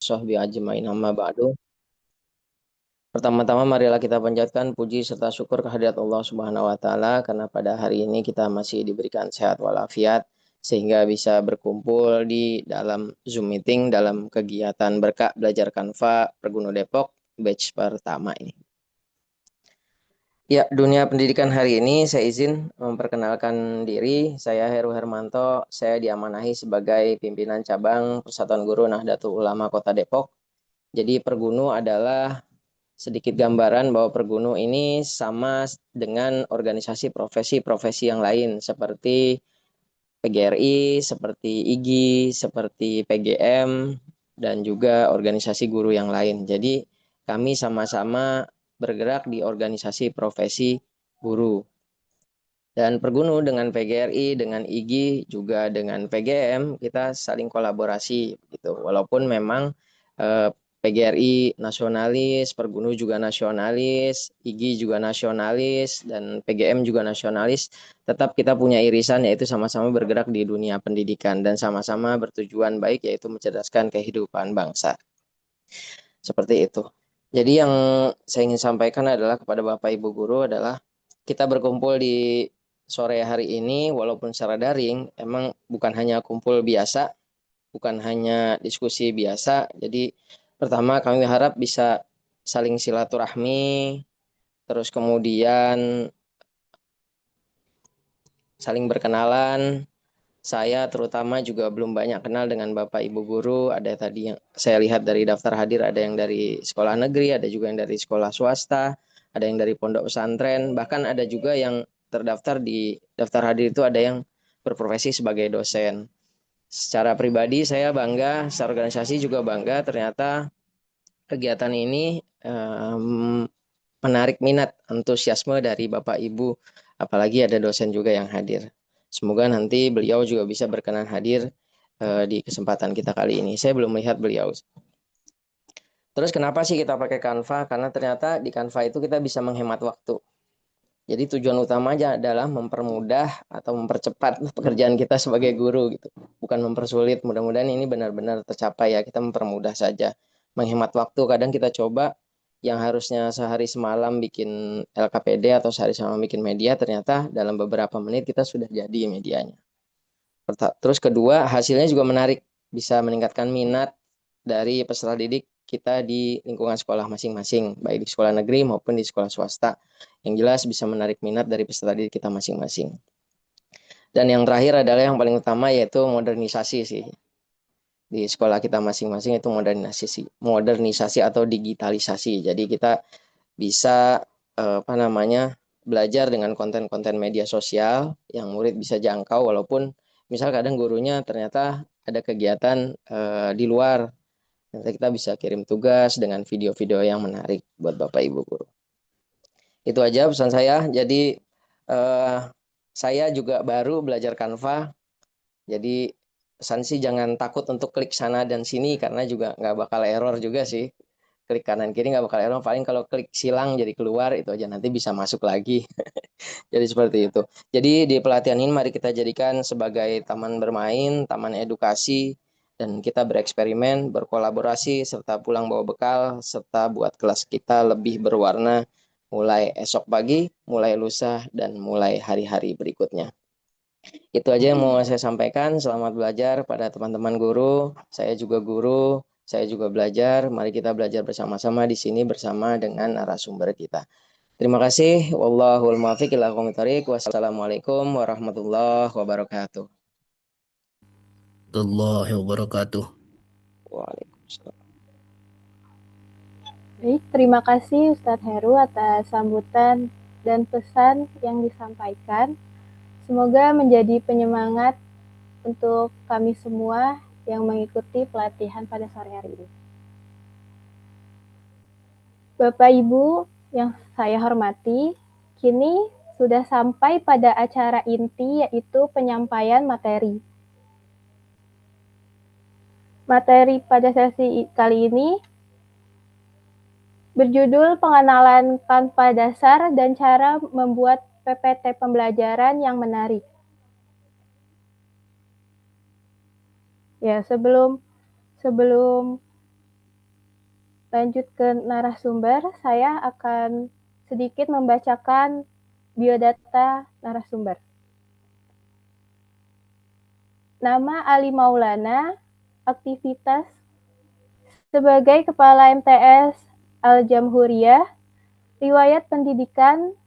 sahbihi ajmain amma ba'du. Pertama-tama marilah kita panjatkan puji serta syukur kehadirat Allah Subhanahu wa taala karena pada hari ini kita masih diberikan sehat walafiat sehingga bisa berkumpul di dalam Zoom meeting dalam kegiatan Berkah Belajar Canva Pergunu Depok batch pertama ini. Ya, dunia pendidikan hari ini saya izin memperkenalkan diri. Saya Heru Hermanto, saya diamanahi sebagai pimpinan cabang Persatuan Guru Nahdlatul Ulama Kota Depok. Jadi Pergunu adalah sedikit gambaran bahwa Pergunu ini sama dengan organisasi profesi-profesi yang lain seperti PGRI, seperti IGI, seperti PGM, dan juga organisasi guru yang lain. Jadi kami sama-sama bergerak di organisasi profesi guru. Dan Pergunu dengan PGRI, dengan IGI, juga dengan PGM, kita saling kolaborasi gitu. Walaupun memang PGRI nasionalis, Pergunu juga nasionalis, IGI juga nasionalis, dan PGM juga nasionalis, tetap kita punya irisan yaitu sama-sama bergerak di dunia pendidikan dan sama-sama bertujuan baik yaitu mencerdaskan kehidupan bangsa. Seperti itu. Jadi yang saya ingin sampaikan adalah kepada Bapak Ibu guru adalah kita berkumpul di sore hari ini walaupun secara daring, emang bukan hanya kumpul biasa, bukan hanya diskusi biasa. Jadi pertama kami harap bisa saling silaturahmi, terus kemudian saling berkenalan. Saya terutama juga belum banyak kenal dengan Bapak Ibu guru. Ada tadi yang saya lihat dari daftar hadir, ada yang dari sekolah negeri, ada juga yang dari sekolah swasta, ada yang dari pondok pesantren, bahkan ada juga yang terdaftar di daftar hadir itu ada yang berprofesi sebagai dosen. Secara pribadi saya bangga, secara organisasi juga bangga. Ternyata kegiatan ini menarik minat, antusiasme dari Bapak Ibu, apalagi ada dosen juga yang hadir. Semoga nanti beliau juga bisa berkenan hadir di kesempatan kita kali ini. Saya belum melihat beliau. Terus kenapa sih kita pakai Canva? Karena ternyata di Canva itu kita bisa menghemat waktu. Jadi tujuan utamanya adalah mempermudah atau mempercepat pekerjaan kita sebagai guru gitu. Bukan mempersulit. Mudah-mudahan ini benar-benar tercapai ya. Kita mempermudah saja. Menghemat waktu. Kadang kita coba yang harusnya sehari semalam bikin LKPD atau sehari semalam bikin media, ternyata dalam beberapa menit kita sudah jadi medianya. Terus kedua, hasilnya juga menarik, bisa meningkatkan minat dari peserta didik kita di lingkungan sekolah masing-masing, baik di sekolah negeri maupun di sekolah swasta. Yang jelas bisa menarik minat dari peserta didik kita masing-masing. Dan yang terakhir adalah yang paling utama yaitu modernisasi sih. Di sekolah kita masing-masing itu modernisasi atau digitalisasi. Jadi kita bisa belajar dengan konten-konten media sosial yang murid bisa jangkau walaupun misal kadang gurunya ternyata ada kegiatan di luar. Nanti kita bisa kirim tugas dengan video-video yang menarik buat Bapak Ibu guru. Itu aja pesan saya. Jadi saya juga baru belajar Canva. Jadi pesan sih jangan takut untuk klik sana dan sini karena juga nggak bakal error juga sih. Klik kanan kiri nggak bakal error. Paling kalau klik silang jadi keluar itu aja nanti bisa masuk lagi. Jadi seperti itu. Jadi di pelatihan ini mari kita jadikan sebagai taman bermain, taman edukasi, dan kita bereksperimen, berkolaborasi, serta pulang bawa bekal, serta buat kelas kita lebih berwarna mulai esok pagi, mulai lusa, dan mulai hari-hari berikutnya. Itu aja yang mau saya sampaikan. Selamat belajar pada teman-teman guru. Saya juga guru, saya juga belajar. Mari kita belajar bersama-sama di sini bersama dengan narasumber kita. Terima kasih. Wallahul muwaffiq ila aqwamit thoriq. Wassalamualaikum warahmatullahi wabarakatuh. Warahmatullahi wabarakatuh. Waalaikumsalam. Baik, terima kasih Ustadz Heru atas sambutan dan pesan yang disampaikan. Semoga menjadi penyemangat untuk kami semua yang mengikuti pelatihan pada sore hari ini. Bapak Ibu yang saya hormati, kini sudah sampai pada acara inti yaitu penyampaian materi. Materi pada sesi kali ini berjudul pengenalan Canva dasar dan cara membuat PPT pembelajaran yang menarik. Ya, sebelum Lanjut ke narasumber, saya akan sedikit membacakan biodata narasumber. Nama Ali Maulana, aktivitas sebagai Kepala MTS Al-Jamhuriyah, riwayat pendidikan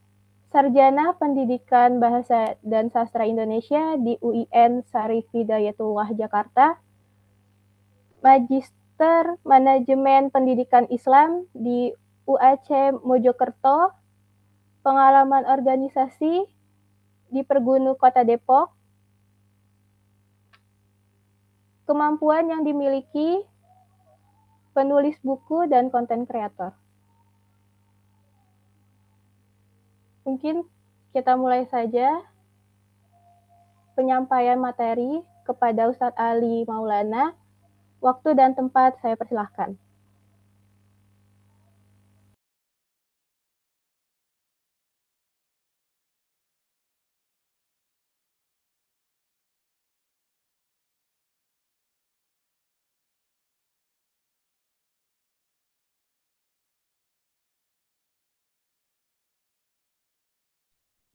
Sarjana Pendidikan Bahasa dan Sastra Indonesia di UIN Syarif Hidayatullah Jakarta, Magister Manajemen Pendidikan Islam di UAC Mojokerto, pengalaman organisasi di Pergunu Kota Depok, kemampuan yang dimiliki penulis buku dan konten kreator. Mungkin kita mulai saja penyampaian materi kepada Ustadz Ali Maulana. Waktu dan tempat saya persilahkan.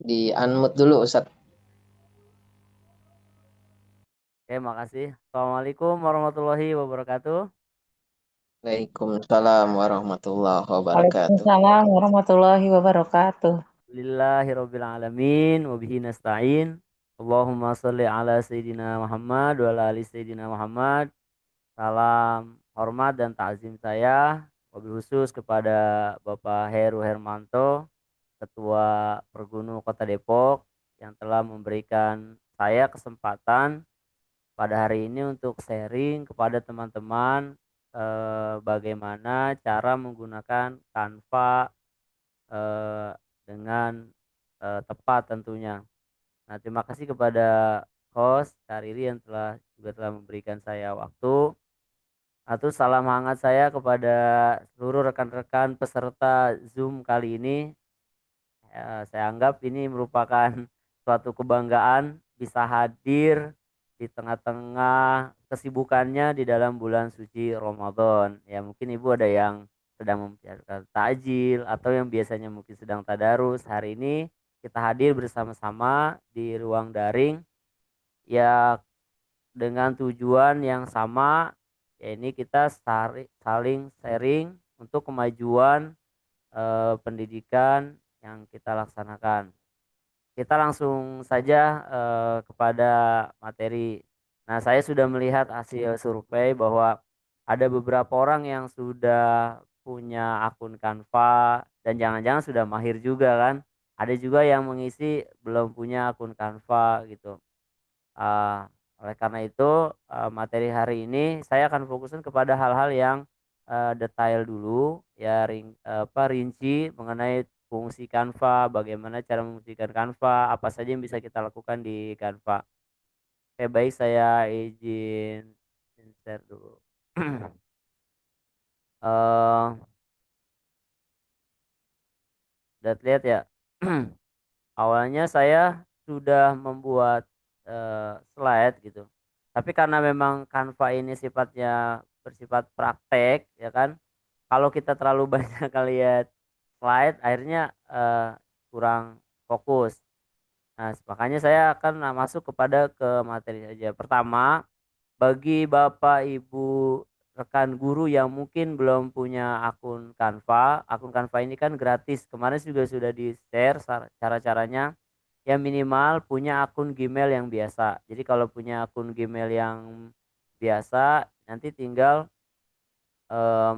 Di unmute dulu Ustadz. Oke, makasih. Assalamualaikum warahmatullahi wabarakatuh. Waalaikumsalam warahmatullahi wabarakatuh. Waalaikumsalam warahmatullahi wabarakatuh. Alhamdulillahirabbil alamin wa bihi nasta'in. Allahumma sholli ala sayyidina Muhammad wa ala ali sayyidina Muhammad. Salam hormat dan takzim saya wabil khusus kepada Bapak Heru Hermanto, Ketua Pergunu Kota Depok, yang telah memberikan saya kesempatan pada hari ini untuk sharing kepada teman-teman bagaimana cara menggunakan Canva dengan tepat tentunya. Nah, terima kasih kepada host Kak Riri yang juga telah memberikan saya waktu. Atau salam hangat saya kepada seluruh rekan-rekan peserta Zoom kali ini. Saya anggap ini merupakan suatu kebanggaan bisa hadir di tengah-tengah kesibukannya di dalam bulan suci Ramadan. Ya, mungkin Ibu ada yang sedang mempersiapkan takjil atau yang biasanya mungkin sedang tadarus. Hari ini kita hadir bersama-sama di ruang daring ya dengan tujuan yang sama, yaitu kita saling sharing untuk kemajuan pendidikan yang kita laksanakan. Kita langsung saja kepada materi. Nah, saya sudah melihat hasil survei bahwa ada beberapa orang yang sudah punya akun Canva dan jangan-jangan sudah mahir juga kan. Ada juga yang mengisi belum punya akun Canva gitu. Oleh karena itu materi hari ini saya akan fokuskan kepada hal-hal yang detail dulu ya, rinci mengenai fungsi Canva, bagaimana cara memfungsikan Canva, apa saja yang bisa kita lakukan di Canva. Oke, baik, saya izin share dulu. Lihat ya. Awalnya saya sudah membuat slide gitu. Tapi karena memang Canva ini sifatnya bersifat praktek ya kan. Kalau kita terlalu banyak lihat slide akhirnya kurang fokus. Nah, makanya saya akan masuk ke materi saja. Pertama, bagi Bapak Ibu rekan guru yang mungkin belum punya akun Canva ini kan gratis. Kemarin juga sudah di-share cara-caranya. Ya, minimal punya akun Gmail yang biasa. Jadi kalau punya akun Gmail yang biasa, nanti tinggal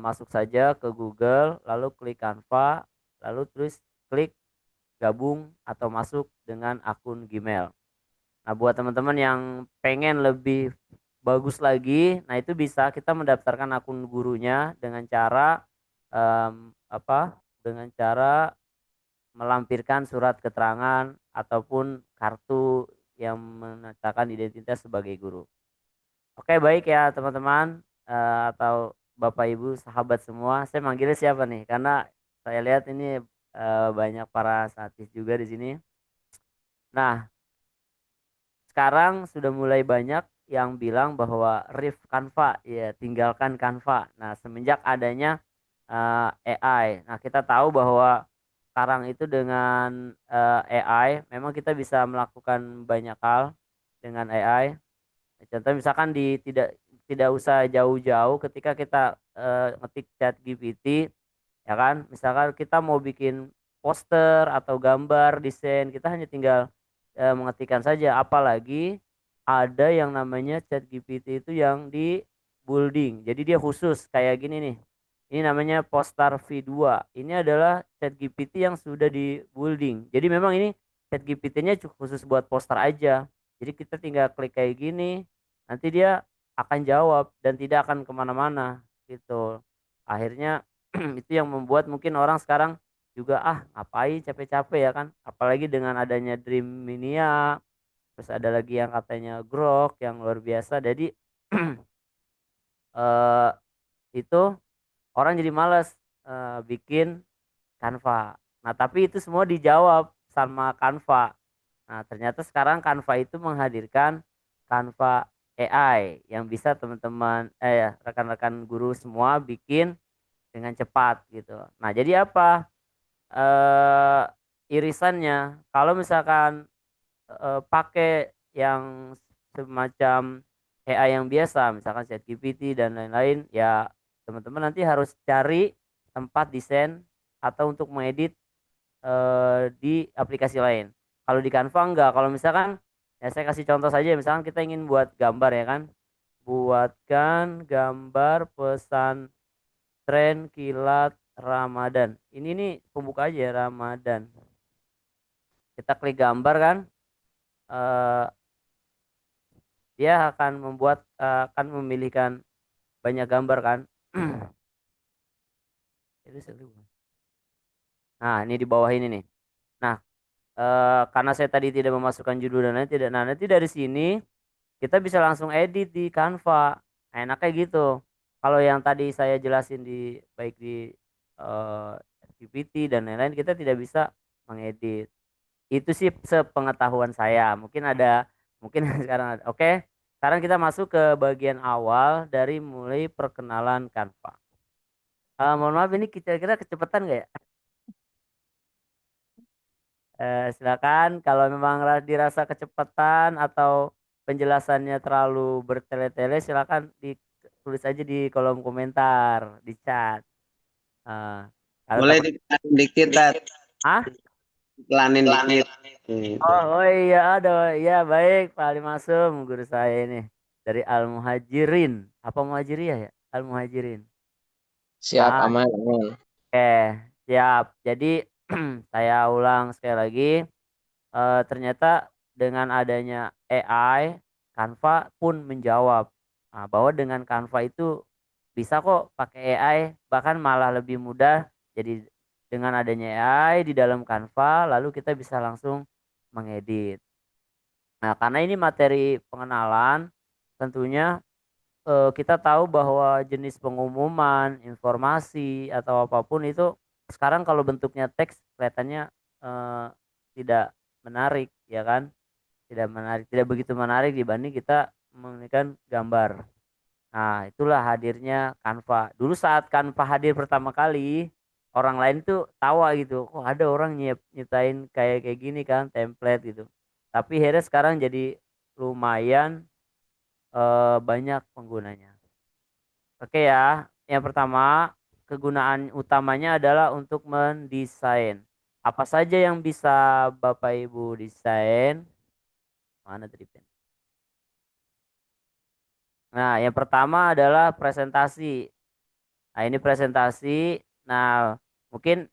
masuk saja ke Google, lalu klik Canva, lalu terus klik gabung atau masuk dengan akun Gmail. Nah, buat teman-teman yang pengen lebih bagus lagi, nah itu bisa kita mendaftarkan akun gurunya dengan cara dengan cara melampirkan surat keterangan ataupun kartu yang menyatakan identitas sebagai guru. Oke, baik ya teman-teman atau Bapak Ibu sahabat semua. Saya manggilnya siapa nih? Karena saya lihat ini banyak para satis juga di sini. Nah, sekarang sudah mulai banyak yang bilang bahwa Canva ya tinggalkan Canva. Nah, semenjak adanya AI. Nah, kita tahu bahwa sekarang itu dengan AI memang kita bisa melakukan banyak hal dengan AI. Contoh misalkan tidak tidak usah jauh-jauh ketika kita ngetik chat GPT, ya kan? Misalkan kita mau bikin poster atau gambar, desain, kita hanya tinggal mengetikkan saja. Apalagi ada yang namanya chat GPT itu yang di building. Jadi dia khusus kayak gini nih. Ini namanya Poster V2. Ini adalah chat GPT yang sudah di building. Jadi memang ini chat GPT-nya khusus buat poster aja. Jadi kita tinggal klik kayak gini, nanti dia akan jawab dan tidak akan kemana-mana gitu. Akhirnya itu yang membuat mungkin orang sekarang juga ngapain capek-capek ya kan, apalagi dengan adanya Dream Minia, terus ada lagi yang katanya Grok yang luar biasa. Jadi eh, itu orang jadi males bikin Canva. Nah tapi itu semua dijawab sama Canva. Nah ternyata sekarang Canva itu menghadirkan Canva AI yang bisa teman-teman rekan-rekan guru semua bikin dengan cepat gitu. Nah jadi apa irisannya? Kalau misalkan pakai yang semacam AI yang biasa, misalkan ChatGPT dan lain-lain, ya teman-teman nanti harus cari tempat desain atau untuk mengedit di aplikasi lain. Kalau di Canva enggak. Kalau misalkan ya saya kasih contoh saja, misalkan kita ingin buat gambar ya kan, buatkan gambar pesan tren kilat Ramadan. Ini nih pembuka aja ya, Ramadan. Kita klik gambar kan, eh, dia akan memilihkan banyak gambar kan. Itu seru. Nah ini di bawah ini nih. Nah karena saya tadi tidak memasukkan judul dan lain tidak. Nah nanti dari sini kita bisa langsung edit di Canva. Enaknya gitu. Kalau yang tadi saya jelasin di baik di eh, GPT dan lain-lain kita tidak bisa mengedit. Itu sih sepengetahuan saya. Mungkin sekarang ada. Oke, sekarang kita masuk ke bagian awal dari mulai perkenalan Canva. Mohon maaf ini kira-kira kecepatan nggak ya? Silakan kalau memang dirasa kecepatan atau penjelasannya terlalu bertele-tele silakan ditulis aja di kolom komentar, di chat. Eh, kalau Boleh takut diklanin dikit, Tat. ah Diklanin dikit. Gitu. oh iya ada ya baik Pak Ali Masum guru saya ini dari Al Muhajirin apa Muhajiriyah ya Al Muhajirin. Siap, Ah aman, aman. oke siap jadi saya ulang sekali lagi. Ternyata dengan adanya AI, Canva pun menjawab bahwa dengan Canva itu bisa kok pakai AI, bahkan malah lebih mudah. Jadi dengan adanya AI di dalam Canva, lalu kita bisa langsung mengedit. Nah, karena ini materi pengenalan, tentunya kita tahu bahwa jenis pengumuman, informasi atau apapun itu sekarang kalau bentuknya teks kelihatannya eh, tidak menarik, ya kan? Tidak menarik, tidak begitu menarik dibanding kita menggunakan gambar. Nah, itulah hadirnya Canva. Dulu saat Canva hadir pertama kali, orang lain tuh tawa gitu. Kok ada orang nyiptain kayak gini kan, template gitu. Tapi akhirnya sekarang jadi lumayan banyak penggunanya. Oke ya, yang pertama kegunaan utamanya adalah untuk mendesain. Apa saja yang bisa Bapak Ibu desain? Mana tadi pen? Nah, yang pertama adalah presentasi. Nah, ini presentasi. Nah, mungkin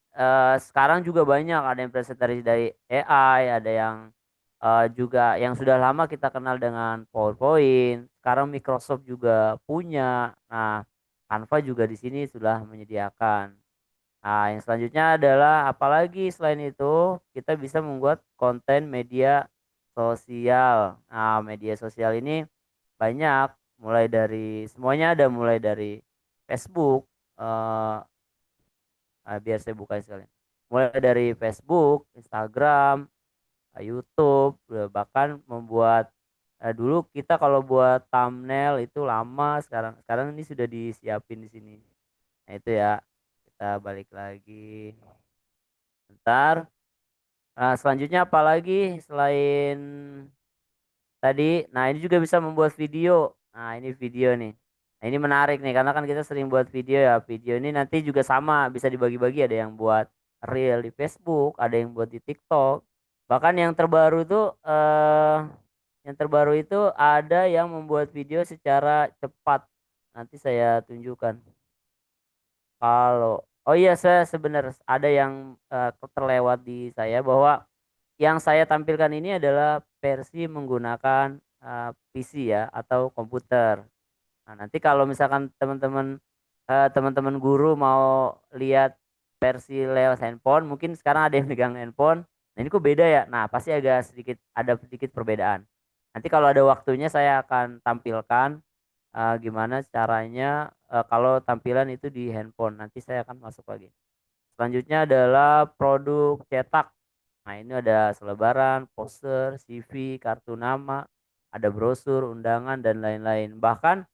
sekarang juga banyak ada yang presentasi dari AI, ada yang juga yang sudah lama kita kenal dengan PowerPoint. Sekarang Microsoft juga punya. Nah, Canva juga di sini sudah menyediakan. Nah, yang selanjutnya adalah apalagi selain itu kita bisa membuat konten media sosial. Nah, media sosial ini banyak, mulai dari semuanya ada, mulai dari Facebook, eh, biar saya buka sekalian. Mulai dari Facebook, Instagram, YouTube, bahkan membuat dulu kita kalau buat thumbnail itu lama, sekarang sekarang ini sudah disiapin di sini. Nah, itu ya. kita balik lagi. Bentar. Nah, selanjutnya apa lagi selain tadi? Nah, ini juga bisa membuat video. Nah, ini video nih. Nah, ini menarik nih karena kan kita sering buat video ya. Video ini nanti juga sama bisa dibagi-bagi, ada yang buat reel di Facebook, ada yang buat di TikTok. Bahkan yang terbaru itu ada yang membuat video secara cepat. Nanti saya tunjukkan. Kalau oh iya, saya sebenarnya ada yang terlewat di saya bahwa yang saya tampilkan ini adalah versi menggunakan PC ya atau komputer. Nah, nanti kalau misalkan teman-teman guru mau lihat versi lewat handphone, mungkin sekarang ada yang megang handphone. Nah, ini kok beda ya? Nah, pasti ada sedikit perbedaan. Nanti kalau ada waktunya saya akan tampilkan gimana caranya kalau tampilan itu di handphone. Nanti saya akan masuk lagi. Selanjutnya adalah produk cetak. Nah, ini ada selebaran, poster, CV, kartu nama, ada brosur, undangan, dan lain-lain. Bahkan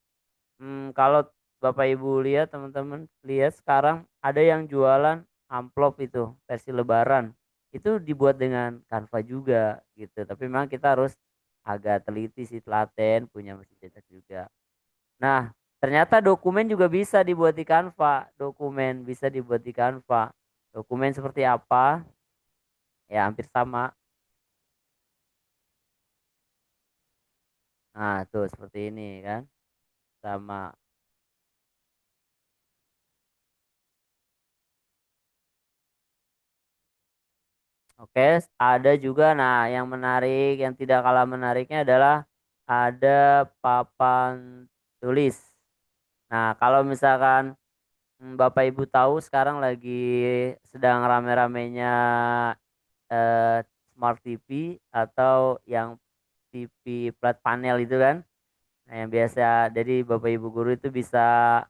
kalau Bapak Ibu lihat, teman-teman lihat sekarang ada yang jualan amplop itu, versi lebaran. Itu dibuat dengan Canva juga gitu. Tapi memang kita harus agak teliti sih, telaten, punya mesin cetak juga. Nah, ternyata dokumen juga bisa dibuat di Canva. Dokumen bisa dibuat di Canva. Dokumen seperti apa? Ya, hampir sama. Nah, tuh seperti ini kan. Sama. Oke, ada juga. Nah, yang menarik, yang tidak kalah menariknya adalah ada papan tulis. Nah, kalau misalkan Bapak Ibu tahu sekarang lagi sedang rame-ramenya eh, Smart TV atau yang TV flat panel itu kan. Nah, yang biasa jadi Bapak Ibu guru itu bisa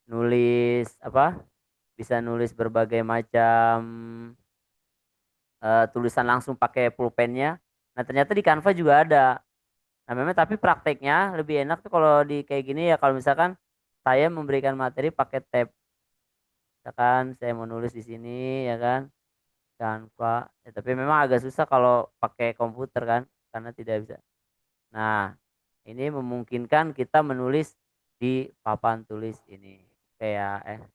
nulis apa? Bisa nulis berbagai macam tulisan langsung pakai pulpennya. Nah, ternyata di Canva juga ada. Nah, memang tapi prakteknya lebih enak tuh kalau di kayak gini ya, kalau misalkan saya memberikan materi pakai tab. Misalkan saya mau nulis di sini ya kan, Canva. Ya, tapi memang agak susah kalau pakai komputer kan, karena tidak bisa. Nah, ini memungkinkan kita menulis di papan tulis ini. Kayak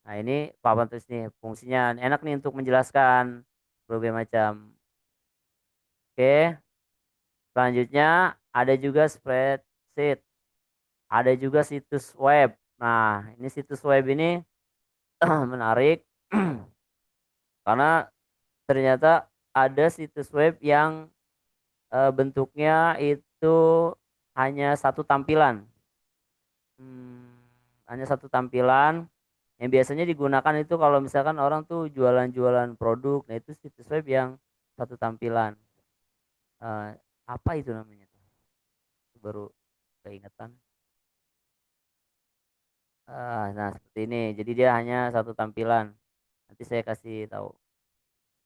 Nah, ini papan tulis nih fungsinya enak nih untuk menjelaskan berbagai macam. Oke, selanjutnya ada juga spreadsheet, ada juga situs web. Nah, ini situs web ini menarik karena ternyata ada situs web yang bentuknya itu hanya satu tampilan. Hanya satu tampilan yang biasanya digunakan itu kalau misalkan orang tuh jualan-jualan produk. Nah, itu situs web yang satu tampilan. Eh, apa itu namanya? Baru keingetan. Nah, seperti ini. Jadi dia hanya satu tampilan. Nanti saya kasih tahu.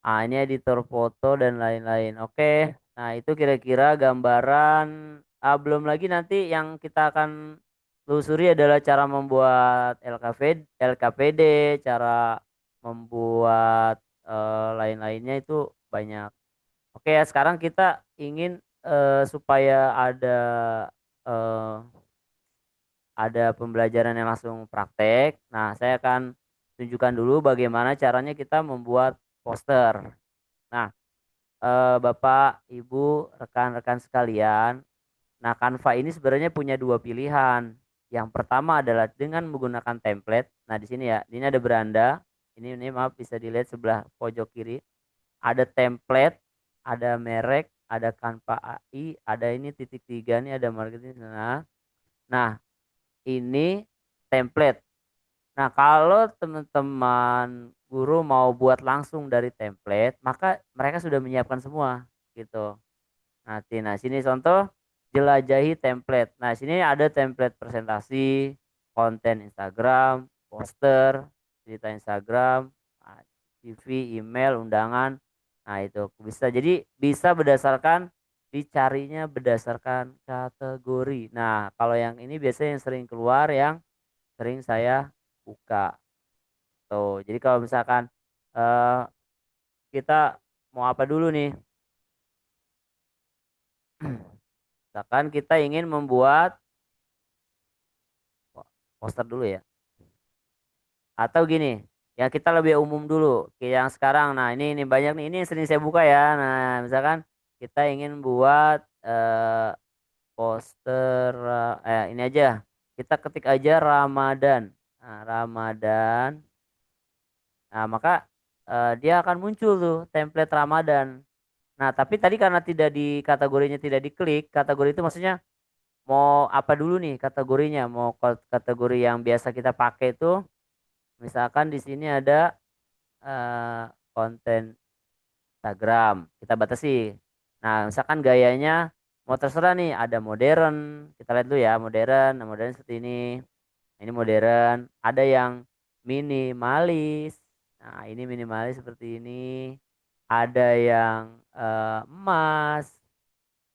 Ini editor foto dan lain-lain. Oke. Nah, itu kira-kira gambaran. Belum lagi nanti yang kita akan telusuri adalah cara membuat LKPD, cara membuat lain-lainnya itu banyak. Oke ya, sekarang kita ingin supaya eh, ada pembelajaran yang langsung praktek. Nah, saya akan tunjukkan dulu bagaimana caranya kita membuat poster. Nah, Bapak, Ibu, rekan-rekan sekalian, nah Canva ini sebenarnya punya dua pilihan. Yang pertama adalah dengan menggunakan template. Nah, di sini ya, ini ada beranda. Ini maaf bisa dilihat sebelah pojok kiri. Ada template, ada merek, ada Canva AI, ada ini titik tiga nih, ada marketing. Nah, ini template. Nah, kalau teman-teman guru mau buat langsung dari template, maka mereka sudah menyiapkan semua gitu. Nah, sini contoh jelajahi template. Nah, sini ada template presentasi, konten Instagram, poster, cerita Instagram, CV, email, undangan. Nah, itu bisa. Jadi bisa berdasarkan dicarinya berdasarkan kategori. Nah, kalau yang ini biasanya yang sering keluar, yang sering saya buka. Tuh, jadi kalau misalkan eh, kita mau apa dulu nih? Misalkan kita ingin membuat poster dulu ya. Atau gini, ya kita lebih umum dulu. Kayak yang sekarang, nah ini banyak nih, ini yang sering saya buka ya. Nah, misalkan kita ingin buat poster, ini aja. Kita ketik aja Ramadan. Nah, Ramadan. Nah, maka dia akan muncul tuh template Ramadan. Nah, tapi tadi karena tidak di kategorinya tidak diklik, kategori itu maksudnya mau apa dulu nih kategorinya? Mau kategori yang biasa kita pakai itu, misalkan di sini ada konten Instagram, kita batasi. Nah, misalkan gayanya mau terserah nih, ada modern, kita lihat dulu ya, modern, nah modern seperti ini modern, ada yang minimalis, nah ini minimalis seperti ini, ada yang emas,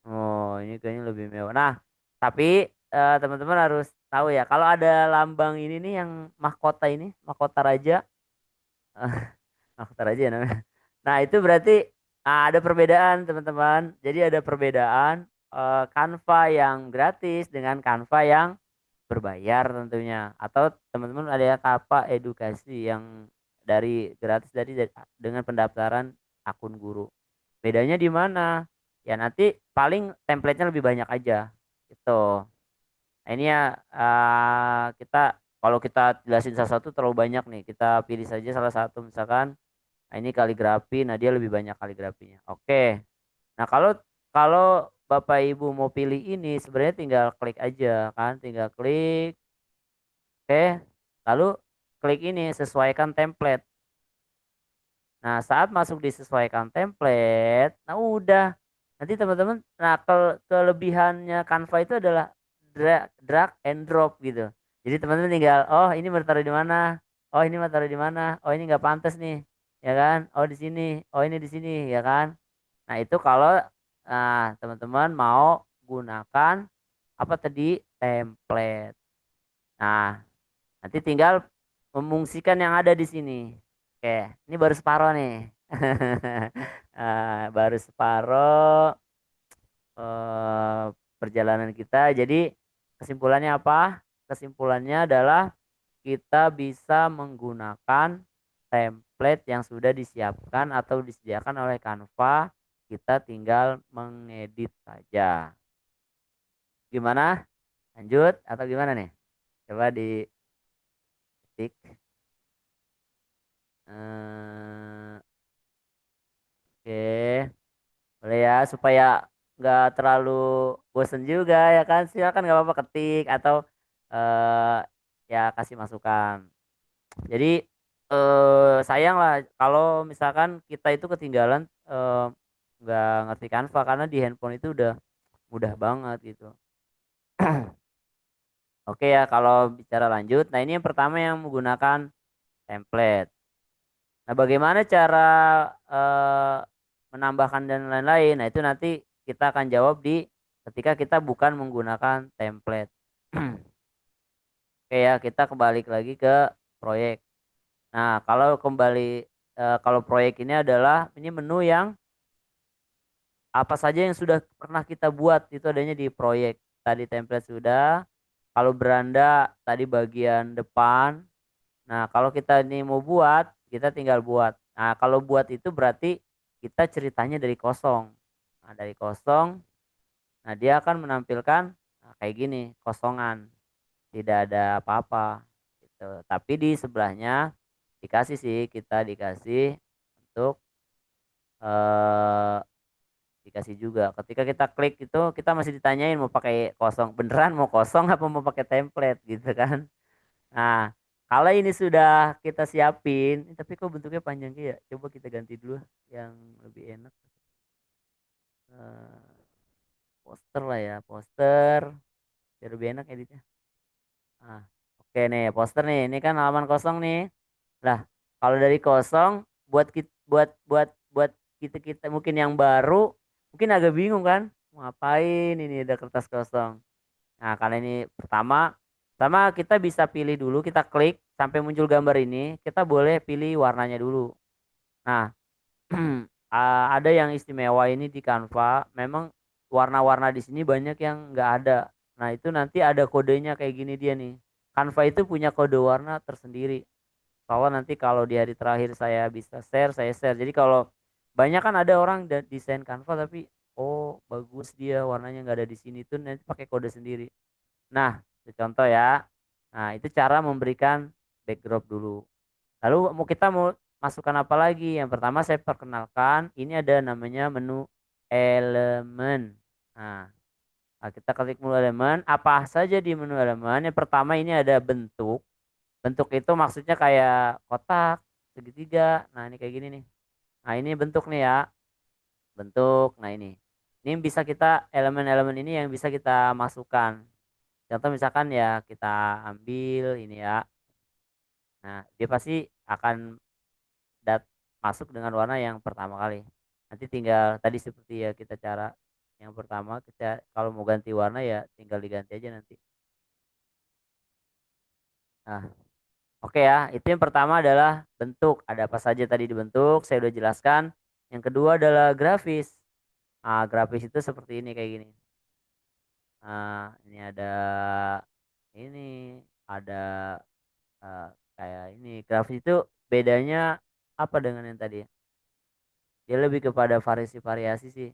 oh ini kayaknya lebih mewah. Nah, tapi teman-teman harus tahu ya, kalau ada lambang ini nih yang mahkota ini, mahkota raja, mahkota raja ya namanya. Nah, itu berarti ada perbedaan teman-teman. Jadi ada perbedaan Canva yang gratis dengan Canva yang berbayar tentunya. Atau teman-teman ada yang Canva edukasi yang dari gratis dari dengan pendaftaran akun guru. Bedanya di mana? Ya nanti paling template-nya lebih banyak aja. Gitu. Nah, ini ya kita kalau kita jelasin salah satu terlalu banyak nih. Kita pilih saja salah satu misalkan. Nah, ini kaligrafi, nah dia lebih banyak kaligrafinya. Oke. Nah, kalau kalau Bapak Ibu mau pilih ini sebenarnya tinggal klik aja kan, tinggal klik. Oke. Lalu klik ini sesuaikan template. Nah, saat masuk disesuaikan template, nah udah. Nanti teman-teman, nah kelebihannya Canva itu adalah drag and drop gitu. Jadi teman-teman tinggal, oh ini mau taruh di mana? Oh ini mau taruh di mana? Oh ini nggak pantas nih, ya kan? Oh di sini, oh ini di sini, ya kan? Nah itu kalau teman-teman mau gunakan apa tadi template. Nah nanti tinggal memungsikan yang ada di sini. Oke, ini baru separuh nih. Baru separuh perjalanan kita. Jadi kesimpulannya apa? Kesimpulannya adalah kita bisa menggunakan template yang sudah disiapkan atau disediakan oleh Canva. Kita tinggal mengedit saja. Gimana? Lanjut atau gimana nih? Coba diketik. Oke, boleh ya supaya nggak terlalu bosen juga ya kan. Silakan nggak apa-apa ketik atau eh ya kasih masukan. Jadi sayang lah kalau misalkan kita itu ketinggalan nggak ngerti Canva karena di handphone itu udah mudah banget gitu. Oke ya kalau bicara lanjut. Nah ini yang pertama yang menggunakan template. Nah bagaimana cara eh, menambahkan dan lain-lain. Nah, itu nanti kita akan jawab di ketika kita bukan menggunakan template. Oke ya, kita kembali lagi ke proyek. Nah, kalau kembali kalau proyek ini adalah ini menu yang apa saja yang sudah pernah kita buat itu adanya di proyek. Tadi template sudah. Kalau beranda tadi bagian depan. Nah, kalau kita ini mau buat, kita tinggal buat. Nah, kalau buat itu berarti kita ceritanya dari kosong. Nah, dari kosong, nah dia akan menampilkan kayak gini, kosongan, tidak ada apa-apa gitu. Tapi di sebelahnya dikasih sih, kita dikasih untuk eh dikasih juga. Ketika kita klik itu kita masih ditanyain mau pakai kosong beneran mau kosong apa mau pakai template gitu kan. Nah, kalau ini sudah kita siapin, tapi kok bentuknya panjang ya? Coba kita ganti dulu yang lebih enak. Eh, Poster lah ya, poster. Biar lebih enak editnya. Nah, oke nih, poster nih. Ini kan halaman kosong nih. Lah, kalau dari kosong buat kita mungkin yang baru mungkin agak bingung kan? ngapain ini ada kertas kosong. Nah, karena ini pertama kita bisa pilih dulu, kita klik sampai muncul gambar ini, kita boleh pilih warnanya dulu. Nah, ada yang istimewa ini di Canva, memang warna-warna di sini banyak yang nggak ada. Nah, itu nanti ada kodenya kayak gini dia nih. Canva itu punya kode warna tersendiri. Soalnya nanti kalau di hari terakhir saya bisa share, saya share. Jadi kalau banyak kan ada orang desain Canva tapi oh bagus dia warnanya nggak ada di sini tuh nanti pakai kode sendiri. Nah, itu contoh ya. Nah, itu cara memberikan backdrop dulu. Lalu kita mau masukkan apa lagi? Yang pertama saya perkenalkan, ini ada namanya menu elemen. Nah, kita klik menu elemen. Apa saja di menu elemen? Yang pertama ini ada bentuk. Bentuk itu maksudnya kayak kotak, segitiga. Nah, ini kayak gini nih. Nah, ini bentuk nih ya. Bentuk. Nah, ini. Ini bisa kita elemen-elemen ini yang bisa kita masukkan. Contoh misalkan ya kita ambil ini ya. Nah, dia pasti akan masuk dengan warna yang pertama kali. Nanti tinggal tadi seperti ya kita cara yang pertama kita kalau mau ganti warna ya tinggal diganti aja nanti. Nah, oke ya, itu yang pertama adalah bentuk. Ada apa saja tadi di bentuk, saya udah jelaskan. Yang kedua adalah grafis. Nah, grafis itu seperti ini kayak gini. Nah, ini ini ada eh, kayak ini. Grafis itu bedanya apa dengan yang tadi ya? Dia lebih kepada variasi-variasi sih.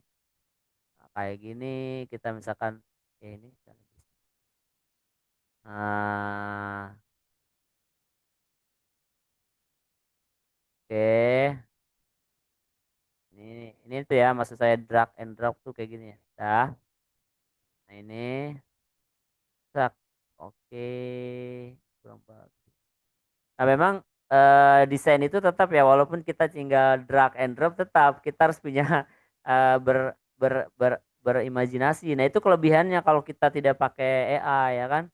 Nah, kayak gini kita misalkan ini ah oke ini tuh ya maksud saya drag and drop tuh kayak gini ya dah. Nah ini sak oke kurang bagus. Nah memang desain itu tetap ya walaupun kita tinggal drag and drop tetap kita harus punya berimajinasi. Nah itu kelebihannya kalau kita tidak pakai AI ya kan.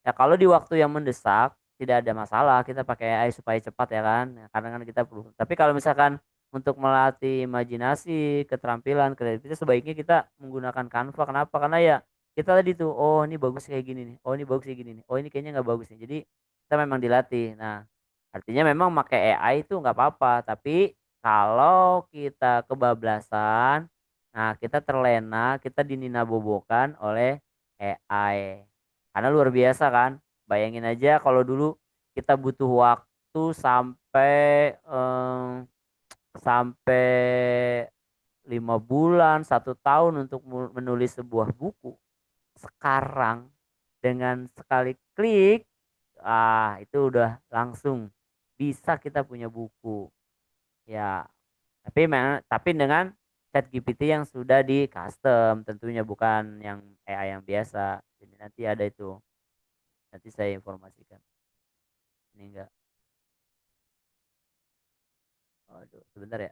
Ya kalau di waktu yang mendesak tidak ada masalah kita pakai AI supaya cepat ya kan. Ya, karena kan kita perlu. Tapi kalau misalkan untuk melatih imajinasi, keterampilan, kreativitas sebaiknya kita menggunakan Canva. Kenapa? Karena ya kita tadi tuh, oh ini bagus kayak gini nih, oh ini bagus kayak gini nih, oh ini kayaknya nggak bagus nih. Jadi kita memang dilatih. Nah, artinya memang pakai AI itu nggak apa-apa. Tapi kalau kita kebablasan, nah kita terlena, kita dininabobokan oleh AI. Karena luar biasa kan. Bayangin aja kalau dulu kita butuh waktu sampai 5 bulan, 1 tahun untuk menulis sebuah buku. Sekarang dengan sekali klik, itu udah langsung bisa kita punya buku. Ya, tapi dengan ChatGPT yang sudah di custom tentunya bukan yang AI yang biasa. Jadi nanti ada itu. Nanti saya informasikan. Ini enggak. Aduh, sebentar ya.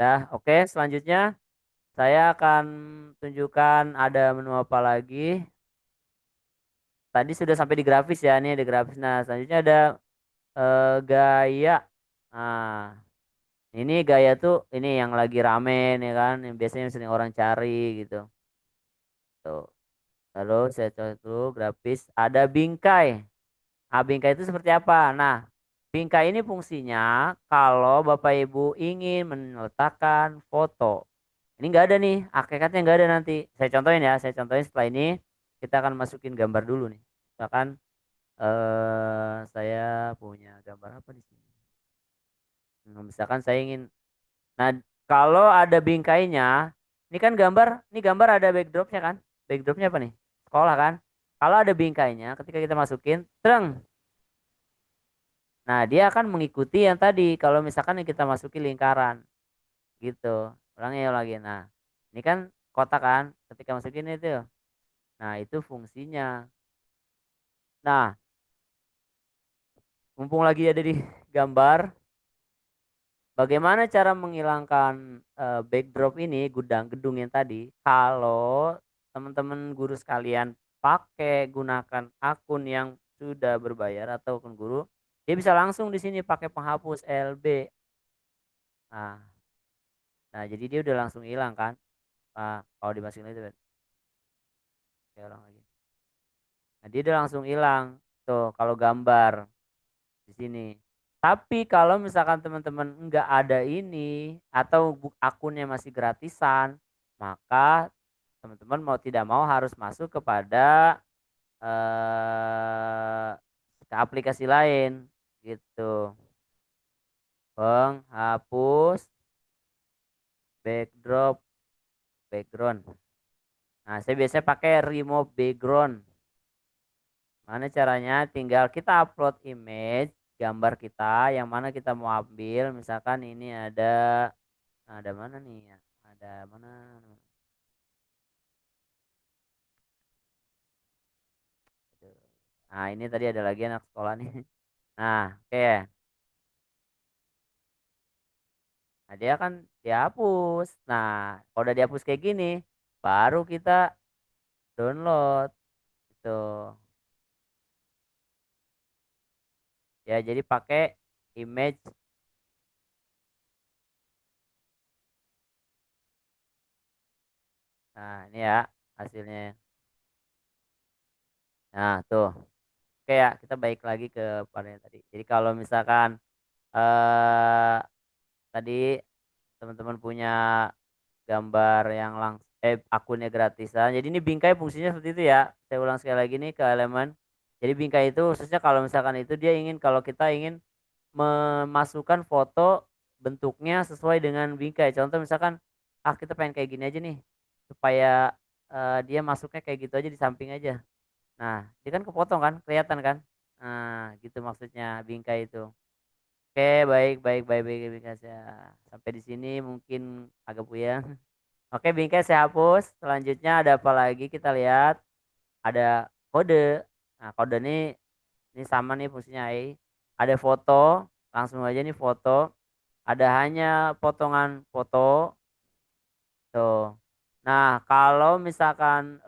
Dah, oke. Selanjutnya saya akan tunjukkan ada menu apa lagi. Tadi sudah sampai di grafis ya. Ini ada grafis. Nah, selanjutnya ada gaya. Nah, ini gaya tuh ini yang lagi rame nih kan, yang biasanya sering orang cari gitu. Tuh. Lalu saya coba dulu grafis. Ada bingkai. Ah, bingkai itu seperti apa? Nah, bingkai ini fungsinya kalau Bapak Ibu ingin meletakkan foto. Ini enggak ada nih, hakikatnya enggak ada nanti. Saya contohin ya, saya contohin setelah ini kita akan masukin gambar dulu nih. Misalkan saya punya gambar apa di sini? Misalkan saya ingin. Nah, kalau ada bingkainya, ini gambar ada backdropnya kan? Backdropnya apa nih? Sekolah kan? Kalau ada bingkainya, ketika kita masukin, treng. Nah, dia akan mengikuti yang tadi. Kalau misalkan yang kita masuki lingkaran, gitu. Ulangi lagi. Nah, ini kan kotak kan? Ketika masukin itu. Nah, itu fungsinya. Nah, mumpung lagi ada di gambar, bagaimana cara menghilangkan backdrop ini gedung yang tadi? Kalau teman-teman guru sekalian gunakan akun yang sudah berbayar atau akun guru, dia bisa langsung di sini pakai penghapus LB. Nah, Nah, jadi dia udah langsung hilang kan. Nah, kalau dimasukin itu kayak orang lagi. Nah, dia udah langsung hilang tuh kalau gambar di sini. Tapi kalau misalkan teman-teman nggak ada ini atau akunnya masih gratisan, maka teman-teman mau tidak mau harus masuk kepada eh ke aplikasi lain gitu. Penghapus background. Nah, saya biasanya pakai remove background. Mana caranya? Tinggal kita upload image gambar kita yang mana kita mau ambil. Misalkan ini ada mana nih ya? Ada mana? Nah, ini tadi ada lagi anak sekolah nih. Nah, oke. Nah, dia kan dihapus. Nah, kalau udah dihapus kayak gini, baru kita download gitu. Ya, jadi pakai image. Nah, ini ya hasilnya. Nah, tuh. Oke ya, kita balik lagi ke pada yang tadi. Jadi kalau misalkan eh tadi teman-teman punya gambar yang akunnya gratisan. Jadi ini bingkai fungsinya seperti itu ya. Saya ulang sekali lagi nih ke elemen. Jadi bingkai itu khususnya kalau misalkan itu dia ingin kalau kita ingin memasukkan foto bentuknya sesuai dengan bingkai. Contoh misalkan kita pengen kayak gini aja nih supaya dia masuknya kayak gitu aja di samping aja. Nah, dia kan kepotong kan, kelihatan kan? Nah, gitu maksudnya bingkai itu. Oke, baik, baik, baik, baik, bingkai saya. Sampai di sini mungkin agak puyeng. Oke, bingkai saya hapus. Selanjutnya ada apa lagi? Kita lihat. Ada kode. Nah, kode ini sama nih fungsinya. Ada foto, langsung aja nih foto. Ada hanya potongan foto. Tuh. Nah, kalau misalkan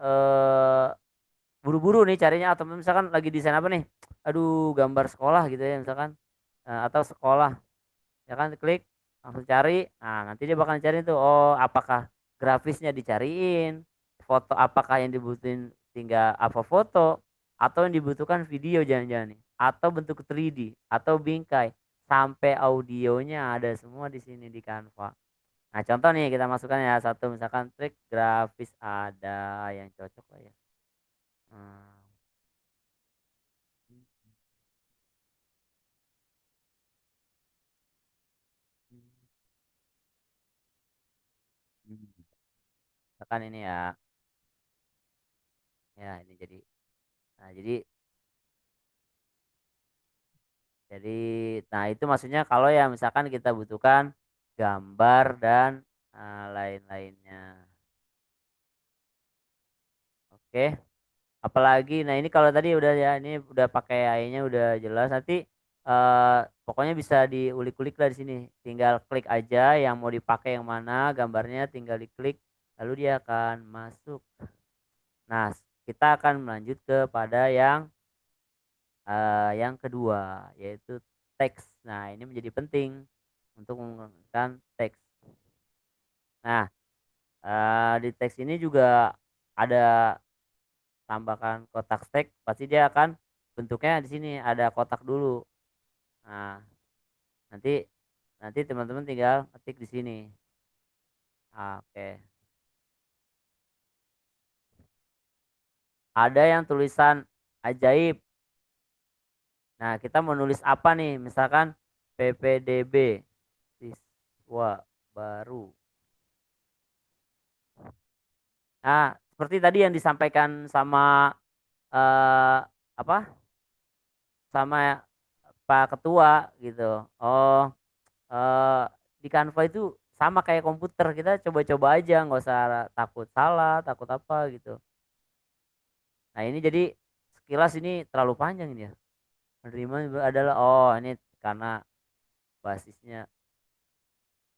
buru-buru nih carinya atau misalkan lagi desain apa nih, aduh gambar sekolah gitu ya misalkan, atau sekolah ya kan klik langsung cari. Nah, nanti dia bakal cari tuh, oh apakah grafisnya dicariin, foto apakah yang dibutuhin tinggal apa foto atau yang dibutuhkan video jangan-jangan nih, atau bentuk 3D atau bingkai sampai audionya ada semua di sini di Canva. Nah, contoh nih kita masukkan ya satu misalkan trik grafis ada yang cocok lah ya. Hmm. Misalkan ini ya ini nah jadi nah itu maksudnya kalau ya misalkan kita butuhkan gambar dan lain-lainnya. Oke, apalagi nah ini kalau tadi udah ya ini udah pakai AI-nya udah jelas nanti pokoknya bisa diulik-ulik lah di sini. Tinggal klik aja yang mau dipakai yang mana gambarnya tinggal diklik lalu dia akan masuk. Nah, kita akan melanjut kepada yang kedua yaitu teks. Nah, ini menjadi penting untuk menggunakan teks. Nah, di teks ini juga ada tambahkan kotak teks. Pasti dia akan bentuknya di sini ada kotak dulu. Nah, nanti nanti teman-teman tinggal ketik di sini. Oke. Ada yang tulisan ajaib. Nah, kita mau nulis apa nih? Misalkan PPDB siswa baru. Nah, seperti tadi yang disampaikan sama eh apa? Sama Pak Ketua gitu. Oh, eh di Canva itu sama kayak komputer, kita coba-coba aja, nggak usah takut salah, takut apa gitu. Nah, ini jadi sekilas ini terlalu panjang ini ya. Menerima adalah oh ini karena basisnya.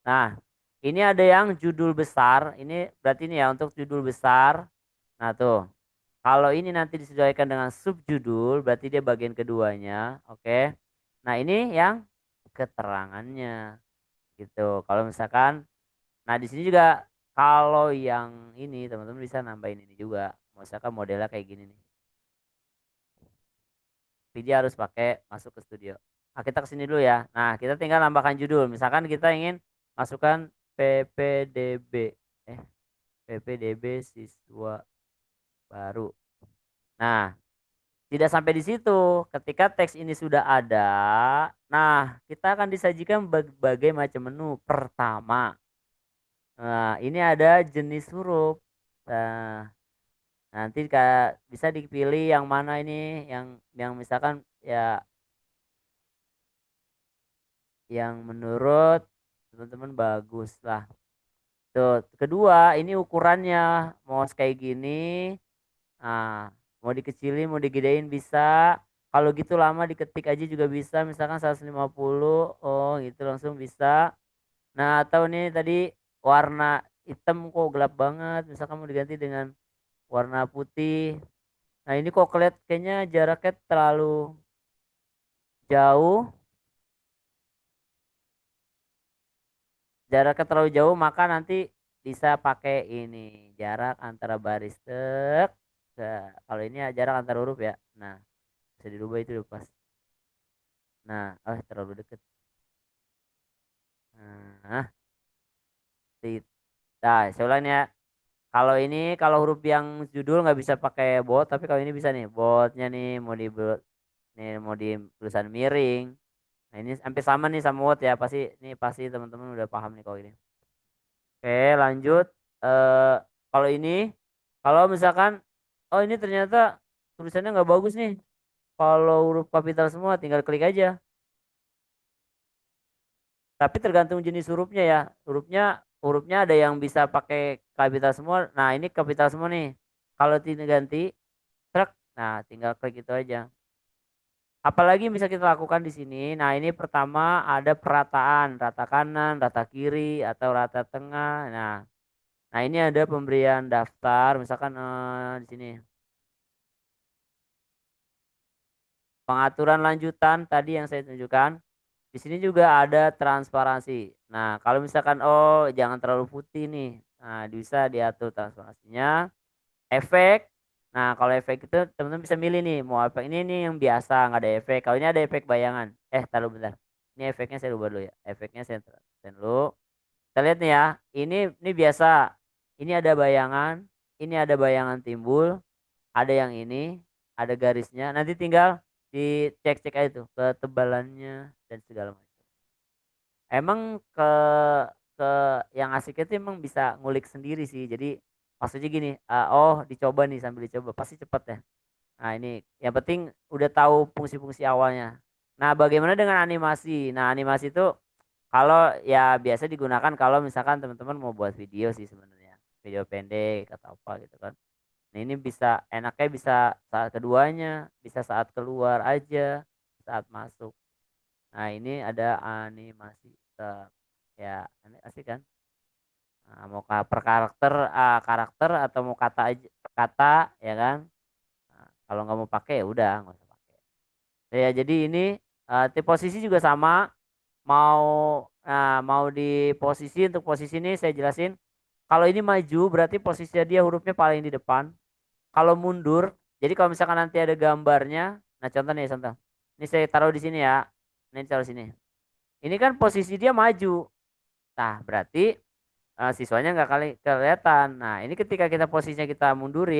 Nah, ini ada yang judul besar. Ini berarti ini ya untuk judul besar. Nah, tuh. Kalau ini nanti disesuaikan dengan subjudul, berarti dia bagian keduanya, oke. Nah, ini yang keterangannya gitu. Kalau misalkan Nah, di sini juga kalau yang ini teman-teman bisa nambahin ini juga. Misalkan modelnya kayak gini nih. Tapi dia harus pakai masuk ke studio. Nah, kita kesini dulu ya. Nah, kita tinggal nambahkan judul. Misalkan kita ingin masukkan PPDB. PPDB siswa baru. Nah, tidak sampai di situ. Ketika teks ini sudah ada, nah kita akan disajikan berbagai macam menu. Pertama, nah ini ada jenis huruf. Nah, nanti bisa dipilih yang mana ini, yang misalkan ya yang menurut teman-teman bagus lah. Tuh, kedua, ini ukurannya mau kayak gini. Nah, mau dikecilin, mau digedein bisa. Kalau gitu lama diketik aja juga bisa. Misalkan 150, oh gitu langsung bisa. Nah, atau nih tadi warna hitam kok gelap banget. Misalkan mau diganti dengan warna putih. Nah, ini kok kayaknya jaraknya terlalu jauh. Jaraknya terlalu jauh, maka nanti bisa pakai ini. Jarak antara baris tek. Kalau ini jarak antar huruf ya. Nah, bisa dirubah itu udah pas. Nah, terlalu deket. Nah, saya ulang ya. Kalau ini kalau huruf yang judul nggak bisa pakai bot, tapi kalau ini bisa nih. Botnya nih mau di tulisan miring. Nah, ini hampir sama nih sama bot ya. Pasti teman-teman udah paham nih kalau ini. Oke, lanjut. Eh kalau ini kalau misalkan ini ternyata tulisannya nggak bagus nih. Kalau huruf kapital semua tinggal klik aja. Tapi tergantung jenis hurufnya ya. Hurufnya ada yang bisa pakai kapital semua. Nah, ini kapital semua nih. Kalau tidak ganti truk, nah tinggal klik itu aja. Apalagi yang bisa kita lakukan di sini. Nah, ini pertama ada perataan, rata kanan, rata kiri atau rata tengah. Nah, ini ada pemberian daftar misalkan di sini. Pengaturan lanjutan tadi yang saya tunjukkan. Di sini juga ada transparansi. Nah, kalau misalkan jangan terlalu putih nih. Nah, bisa diatur transparansinya. Efek. Nah, kalau efek itu teman-teman bisa milih nih, mau efek ini nih yang biasa nggak ada efek. Kalau ini ada efek bayangan. Taruh bentar. Ini efeknya saya ubah dulu ya. Efeknya saya dulu. Kita lihat nih ya. Ini biasa. Ini ada bayangan, ini ada bayangan timbul, ada yang ini, ada garisnya. Nanti tinggal dicek-cek aja tuh ketebalannya dan segala macam. Emang ke yang asik itu emang bisa ngulik sendiri sih. Jadi maksudnya gini, dicoba nih sambil dicoba pasti cepet ya. Nah, ini yang penting udah tahu fungsi-fungsi awalnya. Nah, bagaimana dengan animasi? Nah, animasi itu kalau ya biasa digunakan kalau misalkan teman-teman mau buat video sih sebenarnya. Video pendek atau apa gitu kan. Nah, ini enaknya bisa saat keduanya, bisa saat keluar aja, saat masuk. Nah, ini ada animasi. Ya, ini asik kan? Nah, mau per karakter atau mau kata aja, kata ya kan? Nah, kalau nggak mau pakai ya udah nggak usah pakai. Ya, jadi ini di posisi juga sama. Mau mau di posisi untuk posisi ini saya jelasin. Kalau ini maju berarti posisinya dia hurufnya paling di depan. Kalau mundur, jadi kalau misalkan nanti ada gambarnya, nah contoh nih contoh. Ini saya taruh di sini ya. Ini taruh sini. Ini kan posisi dia maju. Nah, berarti siswanya nggak kali kelihatan. Nah, ini ketika kita posisinya kita mundur.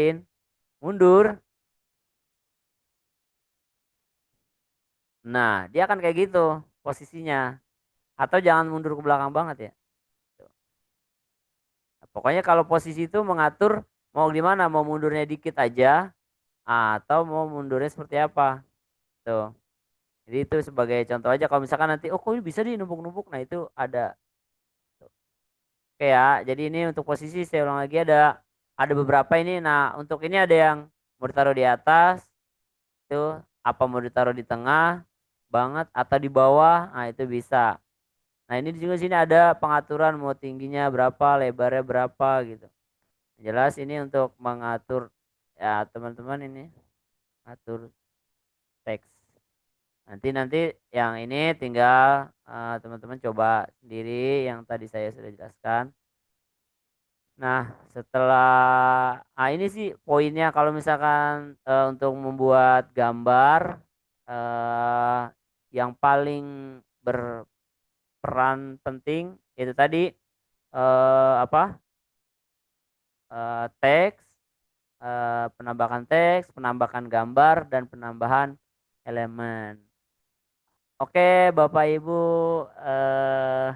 Nah, dia akan kayak gitu posisinya. Atau jangan mundur ke belakang banget ya. Nah, pokoknya kalau posisi itu mengatur mau gimana, mau mundurnya dikit aja atau mau mundurnya seperti apa. Tuh. Jadi itu sebagai contoh aja kalau misalkan nanti kok bisa di numpuk-numpuk. Nah, itu ada. Oke ya, jadi ini untuk posisi saya ulang lagi ada beberapa ini. Nah, untuk ini ada yang mau ditaruh di atas, itu apa mau ditaruh di tengah banget atau di bawah, nah itu bisa. Nah, ini juga sini ada pengaturan mau tingginya berapa, lebarnya berapa gitu. Yang jelas ini untuk mengatur ya teman-teman ini atur teks. Nanti yang ini tinggal teman-teman coba sendiri yang tadi saya sudah jelaskan. Nah, ini sih poinnya kalau misalkan untuk membuat gambar eh, yang paling berperan penting itu tadi apa? Teks, penambahan gambar dan penambahan elemen. Oke, Bapak Ibu eh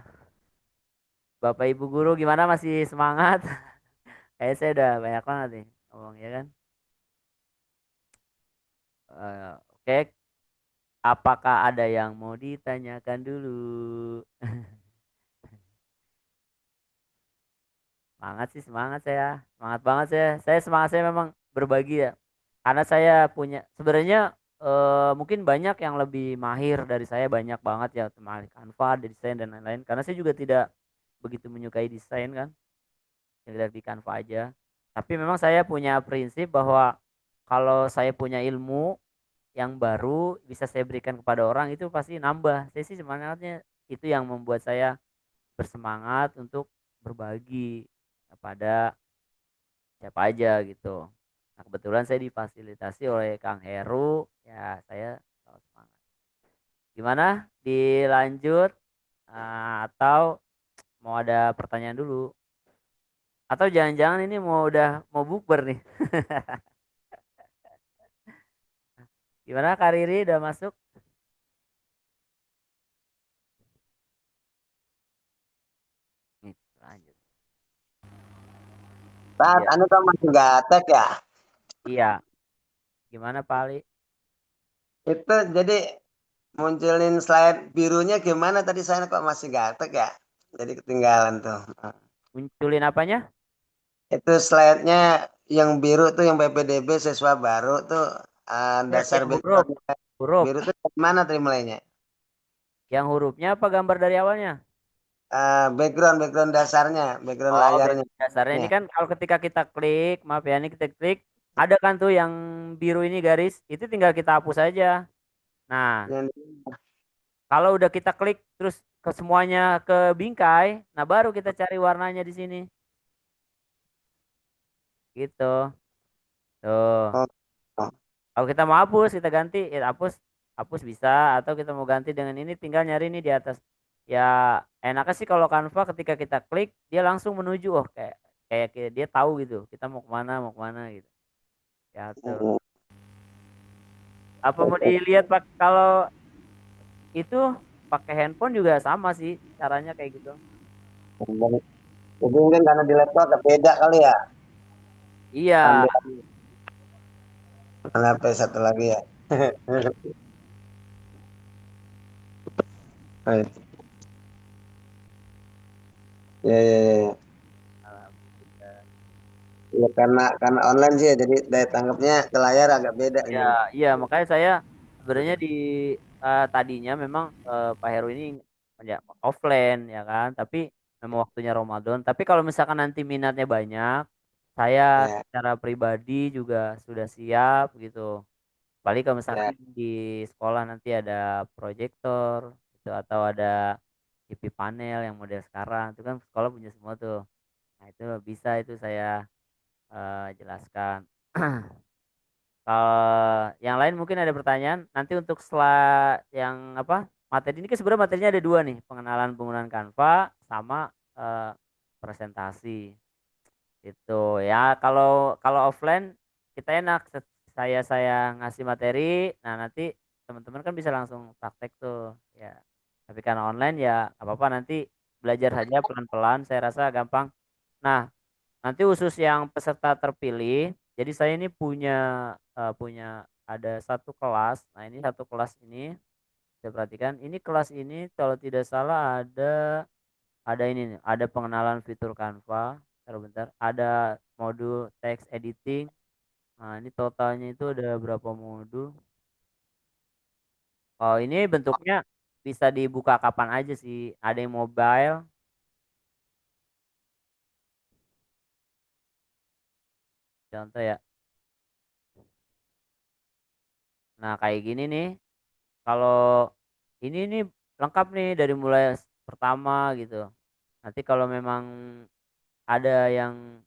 Bapak Ibu guru gimana masih semangat? Kayaknya saya udah banyak banget nih ngomong ya kan. Oke, apakah ada yang mau ditanyakan dulu? Semangat sih, semangat saya. Semangat banget saya. Semangat saya memang berbagi ya. Karena saya punya sebenarnya mungkin banyak yang lebih mahir dari saya, banyak banget ya, teman Canva, desain dan lain-lain. Karena saya juga tidak begitu menyukai desain kan. Yang lihat di Canva aja. Tapi memang saya punya prinsip bahwa kalau saya punya ilmu yang baru bisa saya berikan kepada orang itu pasti nambah. Saya sih semangatnya itu yang membuat saya bersemangat untuk berbagi kepada siapa aja gitu. Nah, kebetulan saya difasilitasi oleh Kang Heru, ya saya selalu semangat. Gimana? Dilanjut atau mau ada pertanyaan dulu? Atau jangan-jangan ini mau bukber nih? Gimana Kak Riri udah masuk? Nih, lanjut. Tat, Iya, anu kan masih gatek ya. iya. Gimana Pak Ali? Itu jadi munculin slide birunya gimana tadi saya kok masih gatek ya. Jadi ketinggalan tuh. Munculin apanya? Itu slide-nya yang biru tuh yang PPDB siswa baru tuh dasar Yang huruf, background huruf. biru tuh dari mana tadi mulainya? Yang hurufnya apa gambar dari awalnya? Background dasarnya, background Oh, layarnya. dasarnya ini Ya. kan kalau ketika kita klik, maaf ya, ini kita klik, ada kan tuh yang biru ini garis, itu tinggal kita hapus aja. Nah, Yang kalau udah kita klik terus ke semuanya ke bingkai, nah baru kita cari warnanya di sini. Gitu. Tuh. oh, oh. Kalau kita mau hapus, kita ganti, ya hapus, hapus bisa, atau kita mau ganti dengan ini, tinggal nyari ini di atas. Ya enaknya sih kalau Canva ketika kita klik, dia langsung menuju, oh kayak dia tahu gitu, kita mau kemana gitu. Ya tuh. Apa mau dilihat Pak? Kalau itu pakai handphone juga sama sih, caranya kayak gitu. Jadi mungkin karena di laptop agak beda kali ya. Iya, Ambil HP satu lagi ya. Baik. Ya, ya, ya, ya. Ya, karena online sih ya, jadi daya tangkapnya ke layar agak beda ya, gitu. iya makanya saya sebenarnya di tadinya memang Pak Heru ini ya, offline ya kan, tapi memang waktunya Ramadan. Tapi kalau misalkan nanti minatnya banyak, saya Ya, secara pribadi juga sudah siap gitu. Paling kalau ya. misalkan di sekolah nanti ada proyektor gitu atau ada TV panel yang model sekarang itu kan sekolah punya semua tuh. Nah, itu bisa itu saya jelaskan. Kalau yang lain mungkin ada pertanyaan. Nanti untuk setelah yang apa materi ini kan sebenarnya materinya ada dua nih, pengenalan penggunaan Canva sama eh, presentasi. Itu ya kalau kalau offline kita enak saya ngasih materi, nah nanti teman-teman kan bisa langsung praktek tuh ya. Tapi karena online ya apa-apa nanti belajar saja pelan-pelan, saya rasa gampang. Nah, nanti khusus yang peserta terpilih, jadi saya ini punya ada satu kelas. Nah, ini satu kelas ini saya perhatikan. Ini kelas ini kalau tidak salah ada ini nih, ada pengenalan fitur Canva. Bentar, bentar. Ada modul text editing. Nah, ini totalnya itu ada berapa modul? Oh, ini bentuknya bisa dibuka kapan aja sih. Ada yang mobile, contoh ya. Nah, kayak gini nih. Kalau ini nih lengkap nih dari mulai pertama gitu. Nanti kalau memang ada yang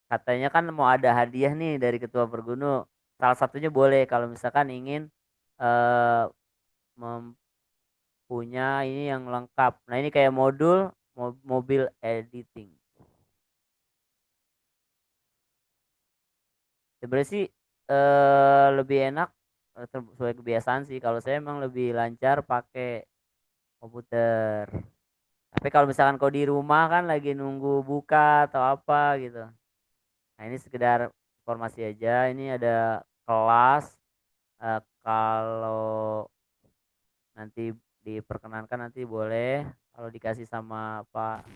katanya kan mau ada hadiah nih dari ketua Pergunu. Salah satunya boleh kalau misalkan ingin eh, mempunyai ini yang lengkap. Nah ini kayak modul mobil editing. Sebenarnya sih lebih enak sesuai kebiasaan sih. Kalau saya emang lebih lancar pakai komputer. Tapi kalau misalkan kau di rumah kan lagi nunggu buka atau apa gitu. Nah ini sekedar informasi aja. Ini ada kelas. Kalau nanti diperkenankan nanti boleh. Kalau dikasih sama Pak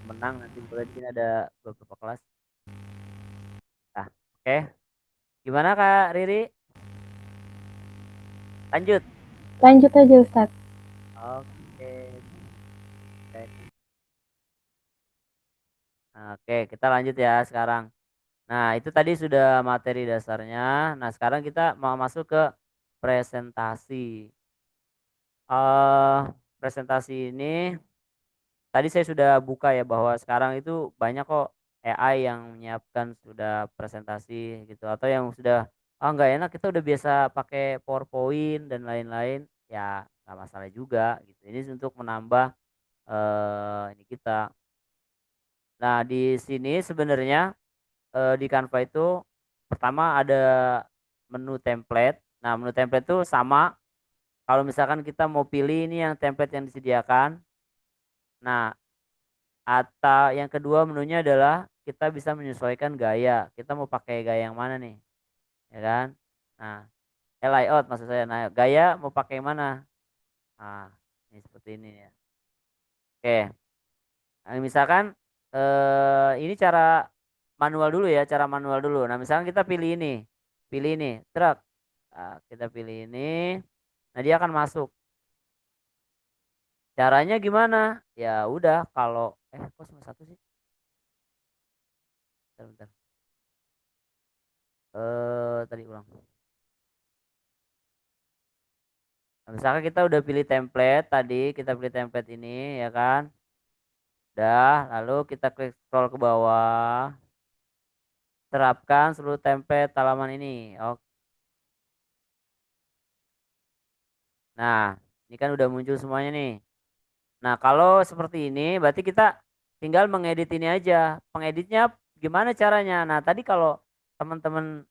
menang nanti boleh, di sini ada beberapa kelas. Nah, oke. Gimana Kak Riri? Lanjut. Lanjut aja Ustadz. Oke. Oke, kita lanjut ya sekarang. Nah, itu tadi sudah materi dasarnya. Nah, sekarang kita mau masuk ke presentasi. eh Presentasi ini tadi saya sudah buka ya bahwa sekarang itu banyak kok AI yang menyiapkan sudah presentasi gitu, atau yang sudah nggak enak kita udah biasa pakai PowerPoint dan lain-lain, ya nggak masalah juga gitu. Ini untuk menambah ini kita. Nah, di sini sebenarnya di Canva itu pertama ada menu template. Nah, menu template itu sama kalau misalkan kita mau pilih ini yang template yang disediakan. Nah, atau yang kedua menunya adalah kita bisa menyesuaikan gaya. Kita mau pakai gaya yang mana nih? Ya kan? Nah, layout maksud saya. Nah, gaya mau pakai yang mana? Nah, ini seperti ini ya. Oke. Nah, misalkan ini cara manual dulu ya, cara manual dulu. Nah, misalkan kita pilih ini. Pilih ini, truk. Nah, kita pilih ini. Nah, dia akan masuk. Caranya gimana? Ya udah kalau kok cuma satu sih? Bentar, bentar. Tadi ulang. Nah, misalkan kita udah pilih template tadi, kita pilih template ini ya kan. Udah, lalu kita klik scroll ke bawah. Terapkan seluruh template halaman ini. Oke. Nah, ini kan udah muncul semuanya nih. Nah, kalau seperti ini berarti kita tinggal mengedit ini aja. Pengeditnya gimana caranya? Nah, tadi kalau teman-teman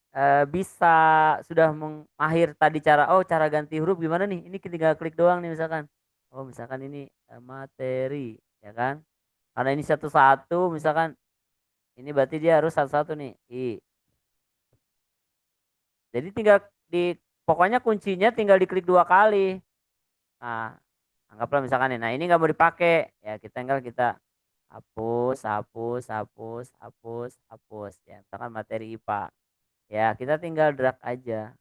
bisa sudah mengakhir tadi cara ganti huruf gimana nih? Ini tinggal klik doang nih misalkan. Oh, misalkan ini materi, ya kan? Karena ini satu-satu misalkan ini berarti dia harus satu-satu nih. Jadi tinggal di pokoknya kuncinya tinggal diklik 2 kali. Nah, anggaplah misalkan nih, nah ini nggak mau dipakai, ya kita tinggal kita hapus, hapus, hapus, hapus, hapus. Ya, misalkan materi IPA. Ya, kita tinggal drag aja.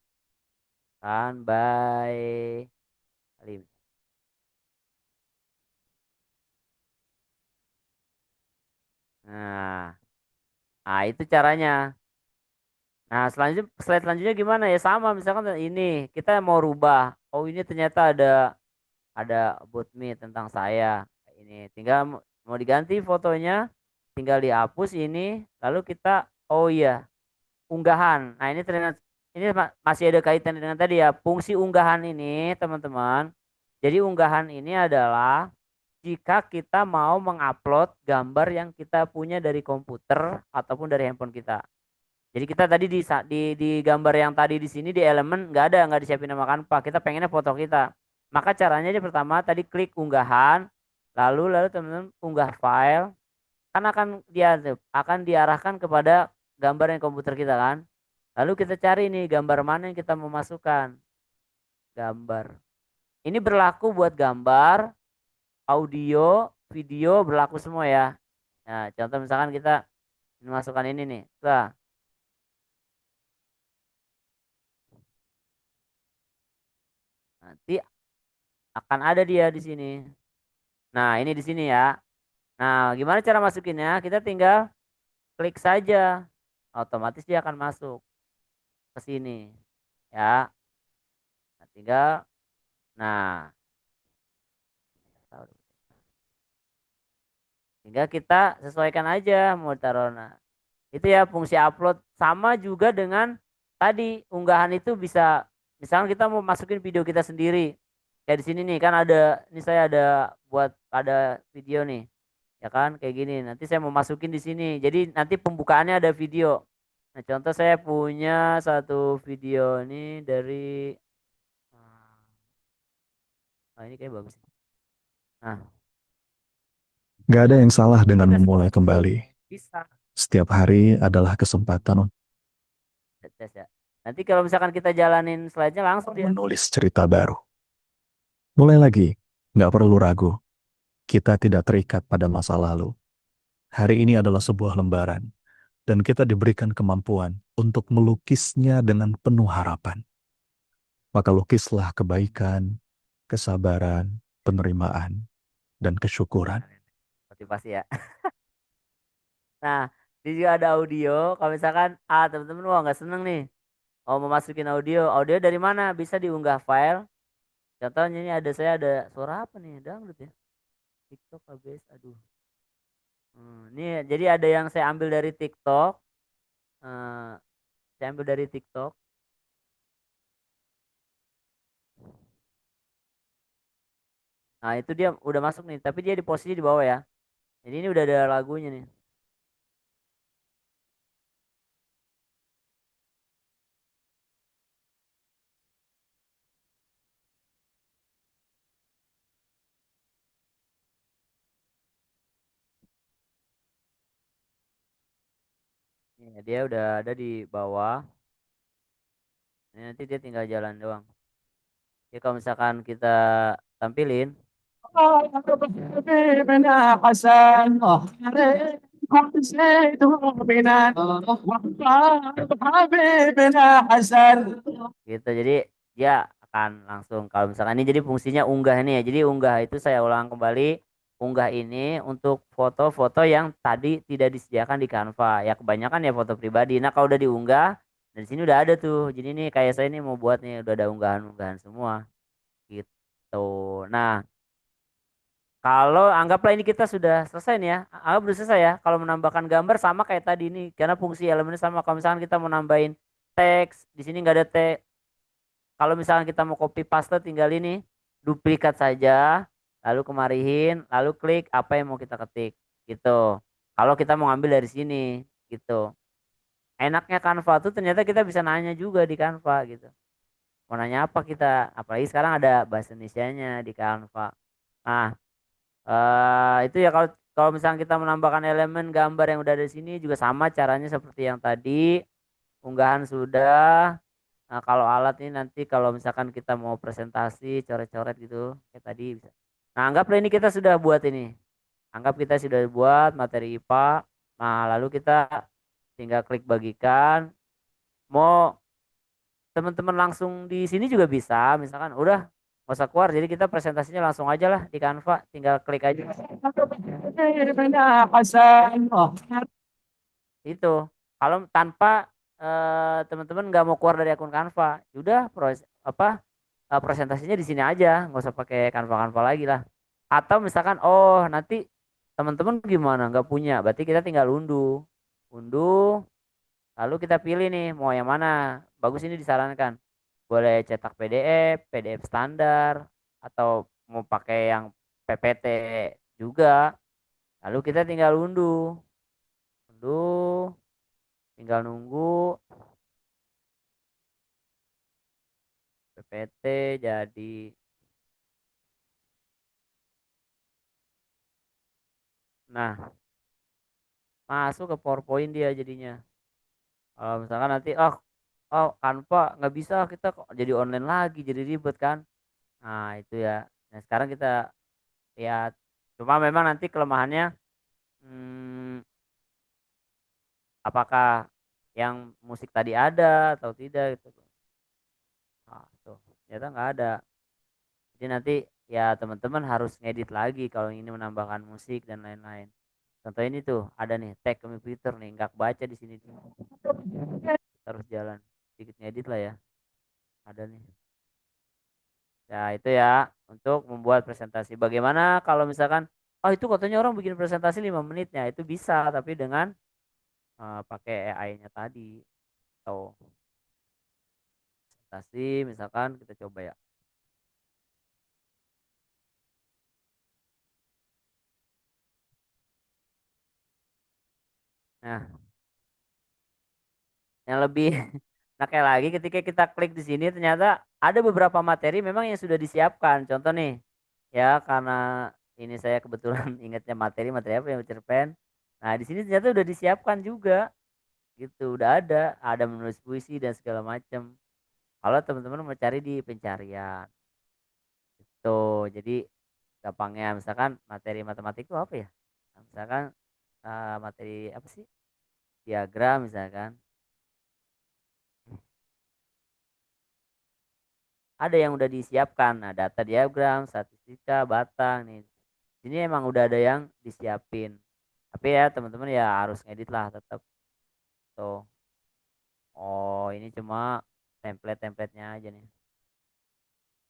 Kan, by Halim. Nah, nah itu caranya. Nah, selanjutnya slide selanjutnya gimana ya, sama misalkan ini kita mau rubah. Oh, ini ternyata ada about me tentang saya. Ini tinggal mau diganti fotonya, tinggal dihapus ini, lalu kita oh iya unggahan. Nah ini ternyata ini masih ada kaitan dengan tadi ya, fungsi unggahan ini teman-teman. Jadi unggahan ini adalah jika kita mau mengupload gambar yang kita punya dari komputer ataupun dari handphone kita. Jadi kita tadi di gambar yang tadi di sini di elemen nggak disiapin nama Canva. Kita pengennya foto kita. Maka caranya aja pertama tadi klik unggahan, lalu teman-teman unggah file, kan akan diarahkan kepada gambar yang komputer kita kan. Lalu kita cari nih gambar mana yang kita mau masukkan. Gambar. Ini berlaku buat gambar, audio, video berlaku semua ya. Nah, contoh misalkan kita masukkan ini nih. Nah, nanti akan ada dia di sini. Nah, ini di sini ya. Nah, gimana cara masukinnya? Kita tinggal klik saja. Otomatis dia akan masuk ke sini. Ya. Nah, tinggal Tinggal kita sesuaikan aja mau taruh. Nah, itu ya fungsi upload. Sama juga dengan tadi unggahan itu bisa, misalkan kita mau masukin video kita sendiri. Kayak di sini nih kan ada, ini saya ada buat ada video nih. Ya kan kayak gini. Nanti saya mau masukin di sini. Jadi nanti pembukaannya ada video. Nah, contoh saya punya satu video ini dari ini kayak bagus. Nah, Gak ada yang salah dengan udah memulai kembali. bisa. Setiap hari adalah kesempatan untuk Tes ya. Nanti kalau misalkan kita jalanin slide-nya langsung dia. menulis cerita baru. Mulai lagi, gak perlu ragu. Kita tidak terikat pada masa lalu. Hari ini adalah sebuah lembaran, dan kita diberikan kemampuan untuk melukisnya dengan penuh harapan. Maka lukislah kebaikan, kesabaran, penerimaan, dan kesyukuran. Motivasi ya. Nah, di juga ada audio. Kalau misalkan teman-teman wah nggak seneng nih, oh mau masukin audio, audio dari mana? Bisa diunggah file. Contohnya ini ada saya ada suara apa nih? Dangdut ya. TikTok habis, aduh. Ini jadi ada yang saya ambil dari TikTok. Eh, saya ambil dari TikTok. Nah itu dia udah masuk nih, tapi dia di posisi di bawah ya. Jadi ini udah ada lagunya nih. Ini dia udah ada di bawah. Ini nanti dia tinggal jalan doang. Ya kalau misalkan kita tampilin, gitu. Jadi dia akan langsung kalau misalkan ini jadi fungsinya unggah ini ya. Jadi unggah itu saya ulang kembali, unggah ini untuk foto-foto yang tadi tidak disediakan di Canva. Ya kebanyakan ya foto pribadi. Nah kalau udah diunggah, dan sini udah ada tuh. Jadi ini kayak saya ini mau buat nih udah ada unggahan-unggahan semua gitu. Nah, kalau anggaplah ini kita sudah selesai nih ya, anggap udah selesai ya. Kalau menambahkan gambar sama kayak tadi nih, karena fungsi elemennya sama. Kalau misalkan kita mau nambahin teks, di sini nggak ada teks. Kalau misalkan kita mau copy paste, tinggal ini duplikat saja, lalu kemarihin, lalu klik apa yang mau kita ketik, gitu. Kalau kita mau ngambil dari sini, gitu. Enaknya Canva tuh ternyata kita bisa nanya juga di Canva, gitu. Mau nanya apa kita? Apalagi sekarang ada bahasa Indonesianya di Canva. Nah, itu ya kalau kalau misalnya kita menambahkan elemen gambar yang udah ada di sini juga sama caranya seperti yang tadi. Unggahan sudah. Nah, kalau alat ini nanti kalau misalkan kita mau presentasi coret-coret gitu kayak tadi bisa. Nah, anggaplah ini kita sudah buat ini. Anggap kita sudah buat materi IPA. Nah, lalu kita tinggal klik bagikan. Mau teman-teman langsung di sini juga bisa. Misalkan udah nggak usah keluar, jadi kita presentasinya langsung aja lah di Canva, tinggal klik aja. Itu kalau tanpa teman-teman nggak mau keluar dari akun Canva, udah presentasinya di sini aja, nggak usah pakai Canva lagi lah. Atau misalkan oh nanti teman-teman gimana nggak punya, berarti kita tinggal unduh, unduh, lalu kita pilih nih mau yang mana. Bagus ini disarankan boleh cetak PDF, PDF standar, atau mau pakai yang PPT juga. Lalu kita tinggal unduh, unduh, tinggal nunggu PPT jadi. Nah, masuk ke PowerPoint dia jadinya. Kalau misalkan nanti oh Canva nggak bisa, kita kok jadi online lagi, jadi ribet kan. Nah, itu ya. Nah, sekarang kita lihat. Cuma memang nanti kelemahannya apakah yang musik tadi ada atau tidak gitu. Nah, tuh ternyata nggak ada. Jadi nanti ya teman-teman harus ngedit lagi kalau ini menambahkan musik dan lain-lain. Contoh ini tuh ada nih tag komputer nih nggak baca di sini tuh. Harus jalan sedikit ngedit lah ya. Ada nih. Ya itu ya untuk membuat presentasi. Bagaimana kalau misalkan Oh itu katanya orang bikin presentasi 5 menitnya itu bisa tapi dengan pakai AI-nya tadi. Atau presentasi misalkan kita coba ya. Nah, yang lebih nakal lagi ketika kita klik di sini ternyata ada beberapa materi memang yang sudah disiapkan. Contoh nih, ya karena ini saya kebetulan ingatnya materi apa yang cerpen. Nah, di sini ternyata udah disiapkan juga gitu, udah ada menulis puisi dan segala macam. Kalau teman-teman mau cari di pencarian. Tuh, jadi gampangnya misalkan materi matematik itu apa ya? Nah, misalkan materi apa sih? Diagram misalkan. Ada yang udah disiapkan. Nah, data diagram, statistika, batang nih. Ini emang udah ada yang disiapin. Tapi ya teman-teman ya harus ngedit lah tetap. Tuh. Oh, ini cuma template-templatenya aja nih.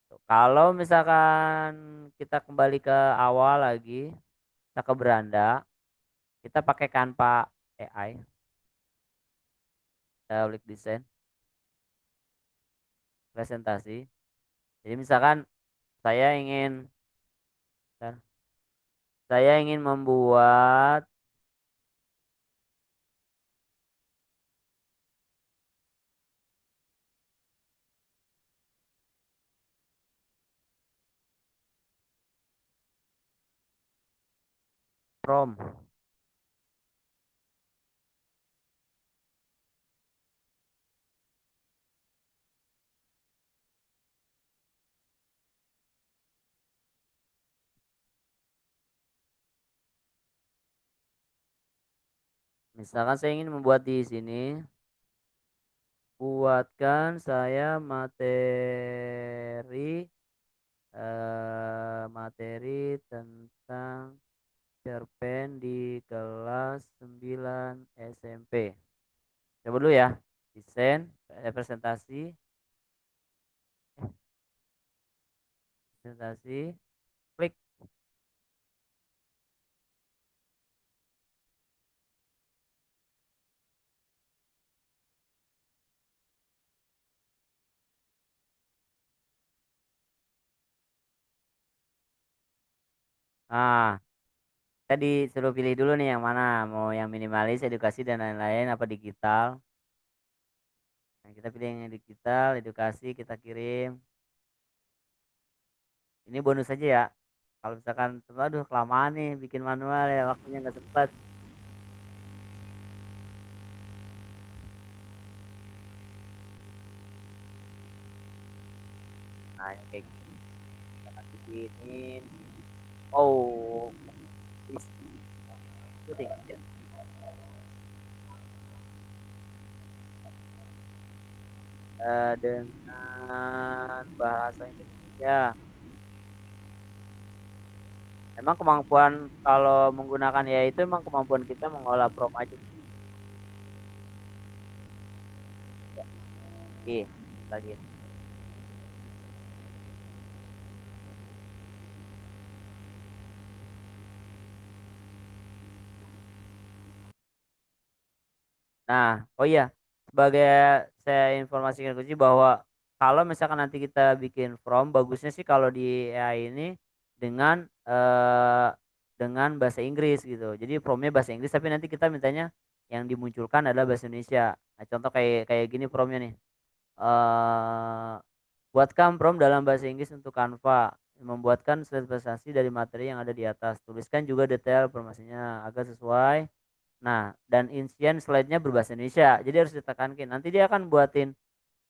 Tuh. Kalau misalkan kita kembali ke awal lagi, kita ke beranda, kita pakai Canva AI, kita klik desain, presentasi. Jadi misalkan saya ingin saya ingin membuat prompt. Misalkan saya ingin membuat di sini, buatkan saya materi tentang cerpen di kelas 9 SMP. Coba dulu ya. Desain, presentasi, presentasi, klik. Nah, tadi suruh pilih dulu nih yang mana, mau yang minimalis, edukasi dan lain-lain apa digital. Nah, kita pilih yang digital, edukasi, kita kirim. Ini bonus aja ya. Kalau misalkan, aduh kelamaan nih bikin manual ya, waktunya nggak sempat. Nah, yang kayak gini. Kita kasih bikinin. Oh, itu tinggal ya. Dengan bahasa Indonesia. Emang kemampuan kalau menggunakan ya itu emang kemampuan kita mengolah prompt aja. Oke, lagi. Nah, oh iya, sebagai saya informasikan kunci bahwa kalau misalkan nanti kita bikin from, bagusnya sih kalau di AI ini dengan dengan bahasa Inggris gitu. Jadi promnya bahasa Inggris, tapi nanti kita mintanya yang dimunculkan adalah bahasa Indonesia. Nah, contoh kayak kayak gini promnya nih. eh Buatkan prompt dalam bahasa Inggris untuk Canva. Membuatkan slide presentasi dari materi yang ada di atas. Tuliskan juga detail informasinya agar sesuai. Nah, dan isian slide-nya berbahasa Indonesia. Jadi harus ditekankan. Nanti dia akan buatin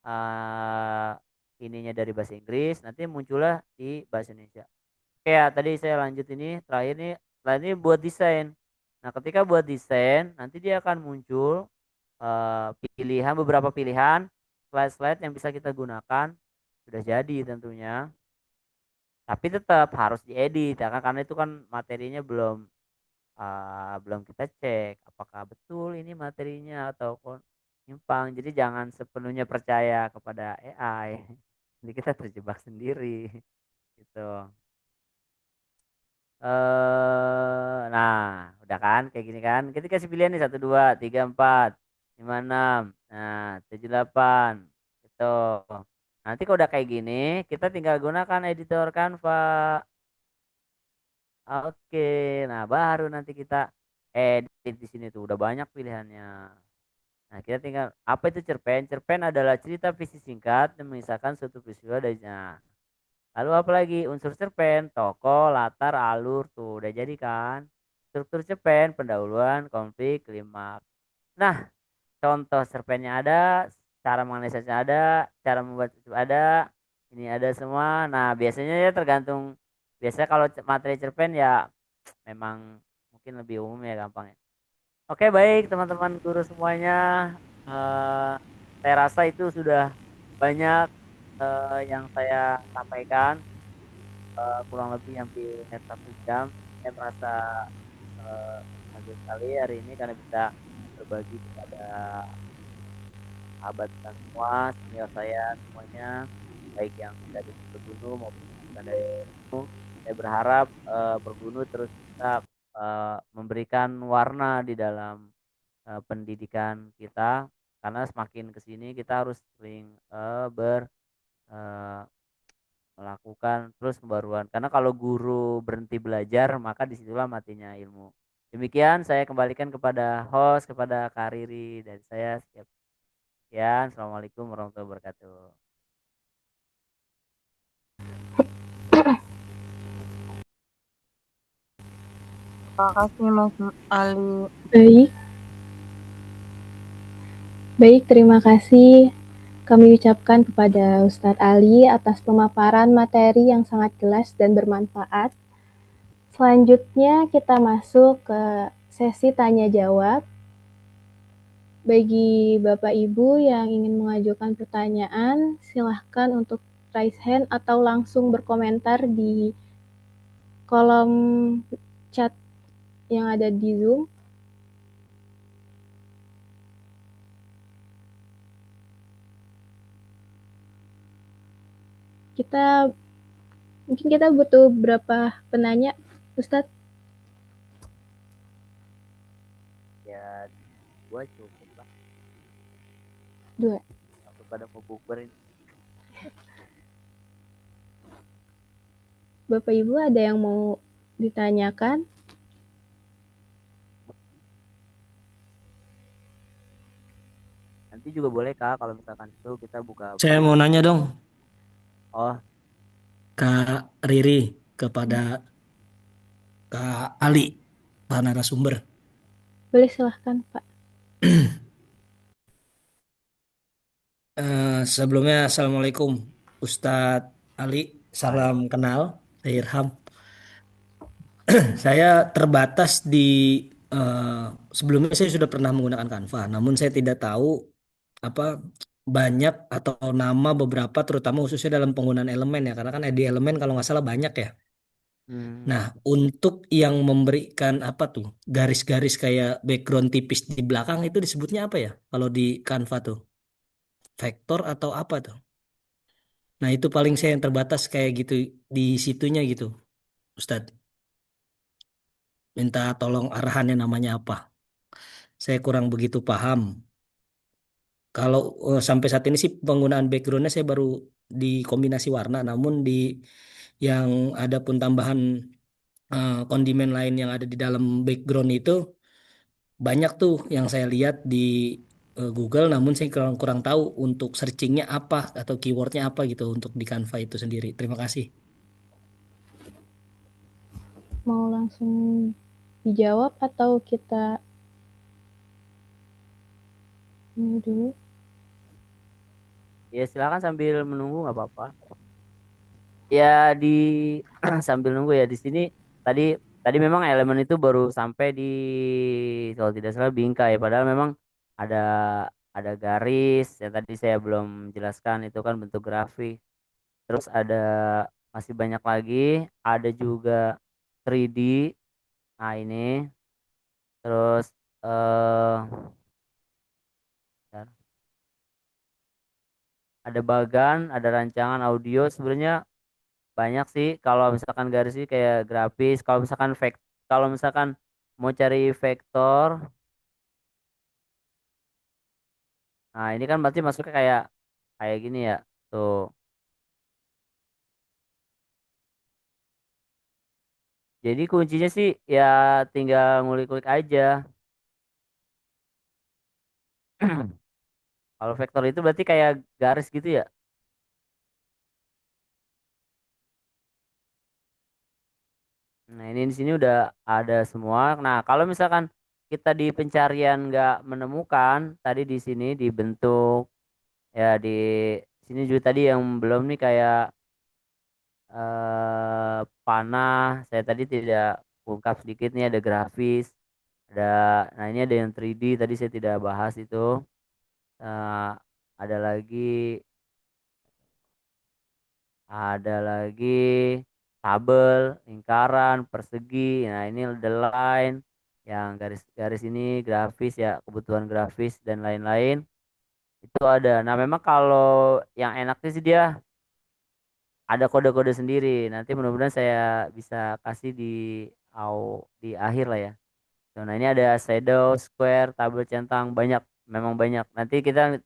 uh, ininya dari bahasa Inggris. Nanti muncullah di bahasa Indonesia. Kayak tadi saya lanjut ini. Terakhir ini buat desain. Nah, ketika buat desain, nanti dia akan muncul beberapa pilihan slide-slide yang bisa kita gunakan. Sudah jadi tentunya. Tapi tetap harus diedit ya kan, karena itu kan materinya belum kita cek apakah betul ini materinya atau nyimpang. Jadi jangan sepenuhnya percaya kepada AI. Jadi kita terjebak sendiri gitu. Nah, udah kan kayak gini kan. Kita kasih pilihan nih 1, 2, 3, 4, 5, 6. Nah, 7, 8. Gitu. Nanti kalau udah kayak gini, kita tinggal gunakan editor Canva. Oke, nah baru nanti kita edit di sini tuh udah banyak pilihannya. Nah, kita tinggal apa itu cerpen? Cerpen adalah cerita visi singkat yang mengisahkan suatu peristiwa dari lalu apa lagi? Unsur cerpen, tokoh, latar, alur tuh udah jadi kan? Struktur cerpen, pendahuluan, konflik, klimaks. Nah, contoh cerpennya ada, cara menganalisisnya ada, cara membuat itu ada, ini ada semua. Nah, biasanya ya tergantung. Biasanya kalau materi cerpen ya memang mungkin lebih umum ya gampang ya. Oke, baik teman-teman guru semuanya. Eh, saya rasa itu sudah banyak yang saya sampaikan. Kurang lebih hampir 1 jam. Saya merasa bahagia sekali hari ini karena bisa berbagi kepada sahabat kita semua, senior saya semuanya, baik yang dari Pergunu maupun yang bukan dari Pergunu. Saya berharap Pergunu terus bisa memberikan warna di dalam pendidikan kita, karena semakin kesini kita harus sering eh, melakukan terus pembaruan, karena kalau guru berhenti belajar maka disitulah matinya ilmu. Demikian saya kembalikan kepada host, kepada Kak Riri dari saya. Sekian, assalamualaikum warahmatullahi wabarakatuh. Terima kasih Mas Ali. Baik. Baik, terima kasih kami ucapkan kepada Ustadz Ali atas pemaparan materi yang sangat jelas dan bermanfaat. Selanjutnya kita masuk ke sesi tanya jawab. Bagi Bapak Ibu yang ingin mengajukan pertanyaan, silahkan untuk raise hand atau langsung berkomentar di kolom chat yang ada di Zoom. Mungkin kita butuh berapa penanya, Ustadz? Ya, gua cukup lah. 2. Sampai pada mau bukber ini. Bapak Ibu ada yang mau ditanyakan? Nanti juga boleh Kak kalau misalkan itu kita buka. Saya mau nanya dong, Oh, Kak Riri, kepada Kak Ali, Pak narasumber. Boleh silahkan, Pak. Sebelumnya, Assalamualaikum, Ustadz Ali. Salam kenal, saya Irham. Saya terbatas eh, sebelumnya saya sudah pernah menggunakan Canva, namun saya tidak tahu apa banyak atau nama beberapa, terutama khususnya dalam penggunaan elemen ya, karena kan di elemen kalau nggak salah banyak ya. Nah, untuk yang memberikan apa tuh garis-garis kayak background tipis di belakang itu disebutnya apa ya? Kalau di Canva tuh, vektor atau apa tuh? Nah, itu paling saya yang terbatas kayak gitu di situnya gitu, Ustadz. Minta tolong arahannya namanya apa? Saya kurang begitu paham. Kalau sampai saat ini sih penggunaan backgroundnya saya baru di kombinasi warna, namun di yang ada pun tambahan kondimen lain yang ada di dalam background itu banyak tuh yang saya lihat di Google, namun saya kurang kurang tahu untuk searchingnya apa atau keywordnya apa gitu untuk di Canva itu sendiri. Terima kasih. Mau langsung dijawab atau kita ini dulu? ya silakan sambil menunggu nggak apa-apa. Ya di sambil nunggu ya di sini tadi tadi memang elemen itu baru sampai di kalau tidak salah bingkai, padahal memang ada ada garis yang tadi saya belum jelaskan itu kan bentuk grafik. Terus ada masih banyak lagi, ada juga 3D. Nah, ini terus eh bentar. Ada bagan, ada rancangan audio. Sebenarnya banyak sih kalau misalkan garis sih kayak grafis, kalau misalkan mau cari vektor, nah ini kan berarti masuknya kayak kayak gini ya. Tuh. Jadi kuncinya sih ya tinggal ngulik-ngulik aja. Kalau vektor itu berarti kayak garis gitu ya. Nah, ini di sini udah ada semua. Nah, kalau misalkan kita di pencarian nggak menemukan, tadi di sini dibentuk ya di sini juga tadi yang belum nih kayak panah. Saya tadi tidak ungkap sedikit nih ada grafis, ada nah ini ada yang 3D tadi saya tidak bahas itu. Eh, ada lagi ada lagi tabel, lingkaran, persegi. Nah, ini the line yang garis-garis ini grafis ya, kebutuhan grafis dan lain-lain. Itu ada. Nah, memang kalau yang enaknya sih dia ada kode-kode sendiri. Nanti mudah-mudahan saya bisa kasih di akhir lah ya. Nah, ini ada shadow, square, tabel centang, banyak, memang banyak. Nanti kita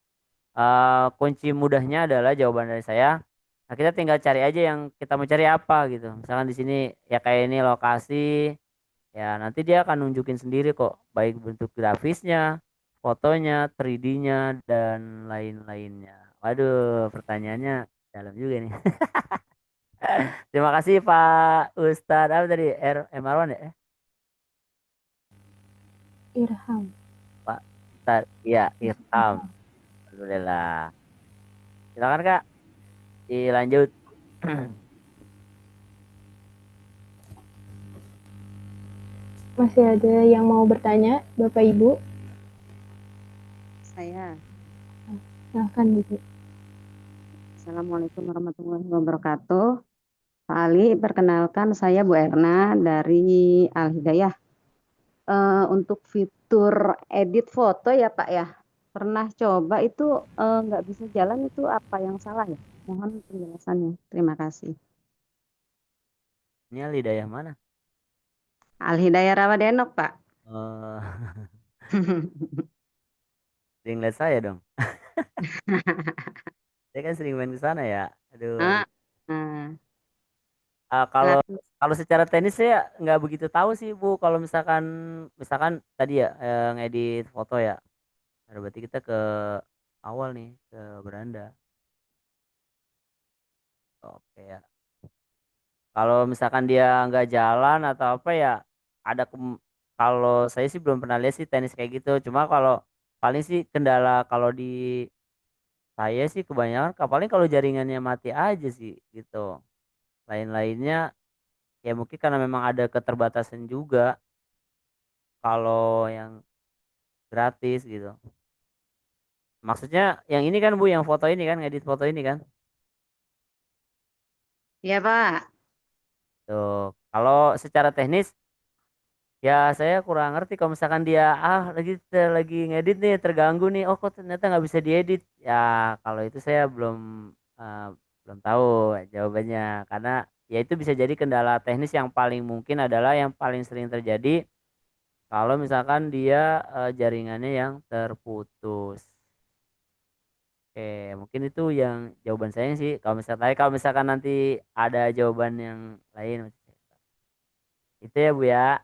kunci mudahnya adalah jawaban dari saya. Nah, kita tinggal cari aja yang kita mau cari apa gitu. Misalkan di sini ya kayak ini lokasi, ya nanti dia akan nunjukin sendiri kok, baik bentuk grafisnya, fotonya, 3D-nya dan lain-lainnya. Waduh, pertanyaannya dalam juga nih. Terima kasih Pak Ustadz apa tadi Marwan ya? Irham. Pak Ustadz, ya Irham. Alhamdulillah. Silakan Kak, dilanjut. Masih ada yang mau bertanya, Bapak Ibu? Saya. Silahkan, Ibu. Assalamualaikum warahmatullahi wabarakatuh. Pak Ali, perkenalkan saya Bu Erna dari Al Hidayah. Untuk fitur edit foto ya Pak ya, pernah coba itu nggak bisa jalan, itu apa yang salah ya? Mohon penjelasannya. Terima kasih. Ini Lidayah mana? Al Hidayah Rawadenok Pak. Oh, sering lihat saya dong. Saya kan sering main ke sana ya. Aduh. Ah, ah. Kalau Silakan. kalau secara teknis saya nggak begitu tahu sih Bu. Kalau misalkan misalkan tadi ya ngedit foto ya. Nah, berarti kita ke awal nih ke beranda. Oke ya. Kalau misalkan dia nggak jalan atau apa ya ada kalau saya sih belum pernah lihat sih tenis kayak gitu. Cuma kalau paling sih kendala kalau di saya sih kebanyakan paling kalau jaringannya mati aja sih gitu. Lain-lainnya ya mungkin karena memang ada keterbatasan juga kalau yang gratis gitu. Maksudnya yang ini kan Bu, yang foto ini kan, ngedit foto ini kan. Iya Pak. Tuh, kalau secara teknis ya saya kurang ngerti kalau misalkan dia lagi ngedit nih terganggu nih, oh kok ternyata nggak bisa diedit. Ya kalau itu saya eh, belum tahu jawabannya karena ya itu bisa jadi kendala teknis yang paling mungkin adalah yang paling sering terjadi kalau misalkan dia jaringannya yang terputus. Oke, mungkin itu yang jawaban saya sih. Kalau misalkan nanti ada jawaban yang lain, itu ya Bu ya.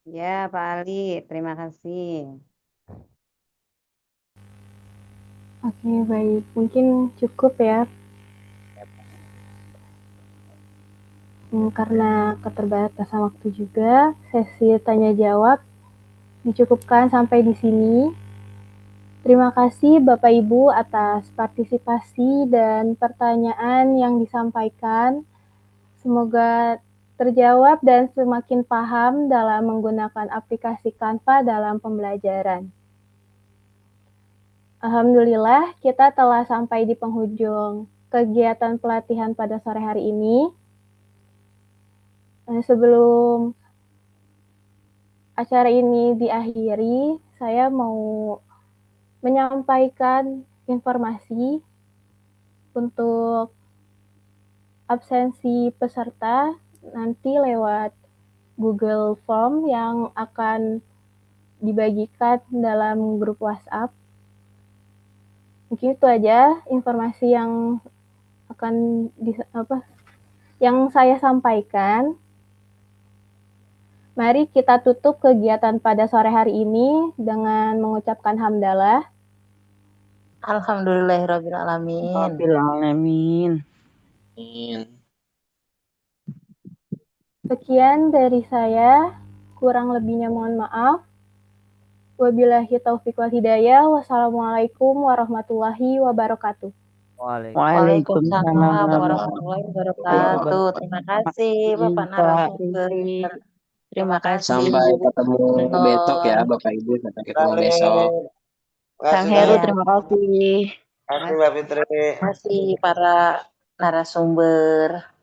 Ya Pak Ali, terima kasih. Oke, baik. Mungkin cukup ya. Karena keterbatasan waktu juga, sesi tanya jawab dicukupkan sampai di sini. Terima kasih Bapak Ibu atas partisipasi dan pertanyaan yang disampaikan. Semoga terjawab dan semakin paham dalam menggunakan aplikasi Canva dalam pembelajaran. Alhamdulillah, kita telah sampai di penghujung kegiatan pelatihan pada sore hari ini. Sebelum acara ini diakhiri, saya mau menyampaikan informasi untuk absensi peserta nanti lewat Google Form yang akan dibagikan dalam grup WhatsApp. Mungkin itu aja informasi yang akan yang saya sampaikan. Mari kita tutup kegiatan pada sore hari ini dengan mengucapkan hamdalah. Alhamdulillahirrabbilalamin. Amin. Sekian dari saya, kurang lebihnya mohon maaf. Wabillahi taufiq wal hidayah. Wassalamualaikum warahmatullahi wabarakatuh. Waalaikumsalam warahmatullahi wabarakatuh. Terima kasih Bapak narasumber. Terima kasih Sampai ketemu besok ya Bapak Ibu, sampai ketemu besok. Kang Heru, terima kasih. Terima kasih Mbak Fitri. Terima kasih para narasumber.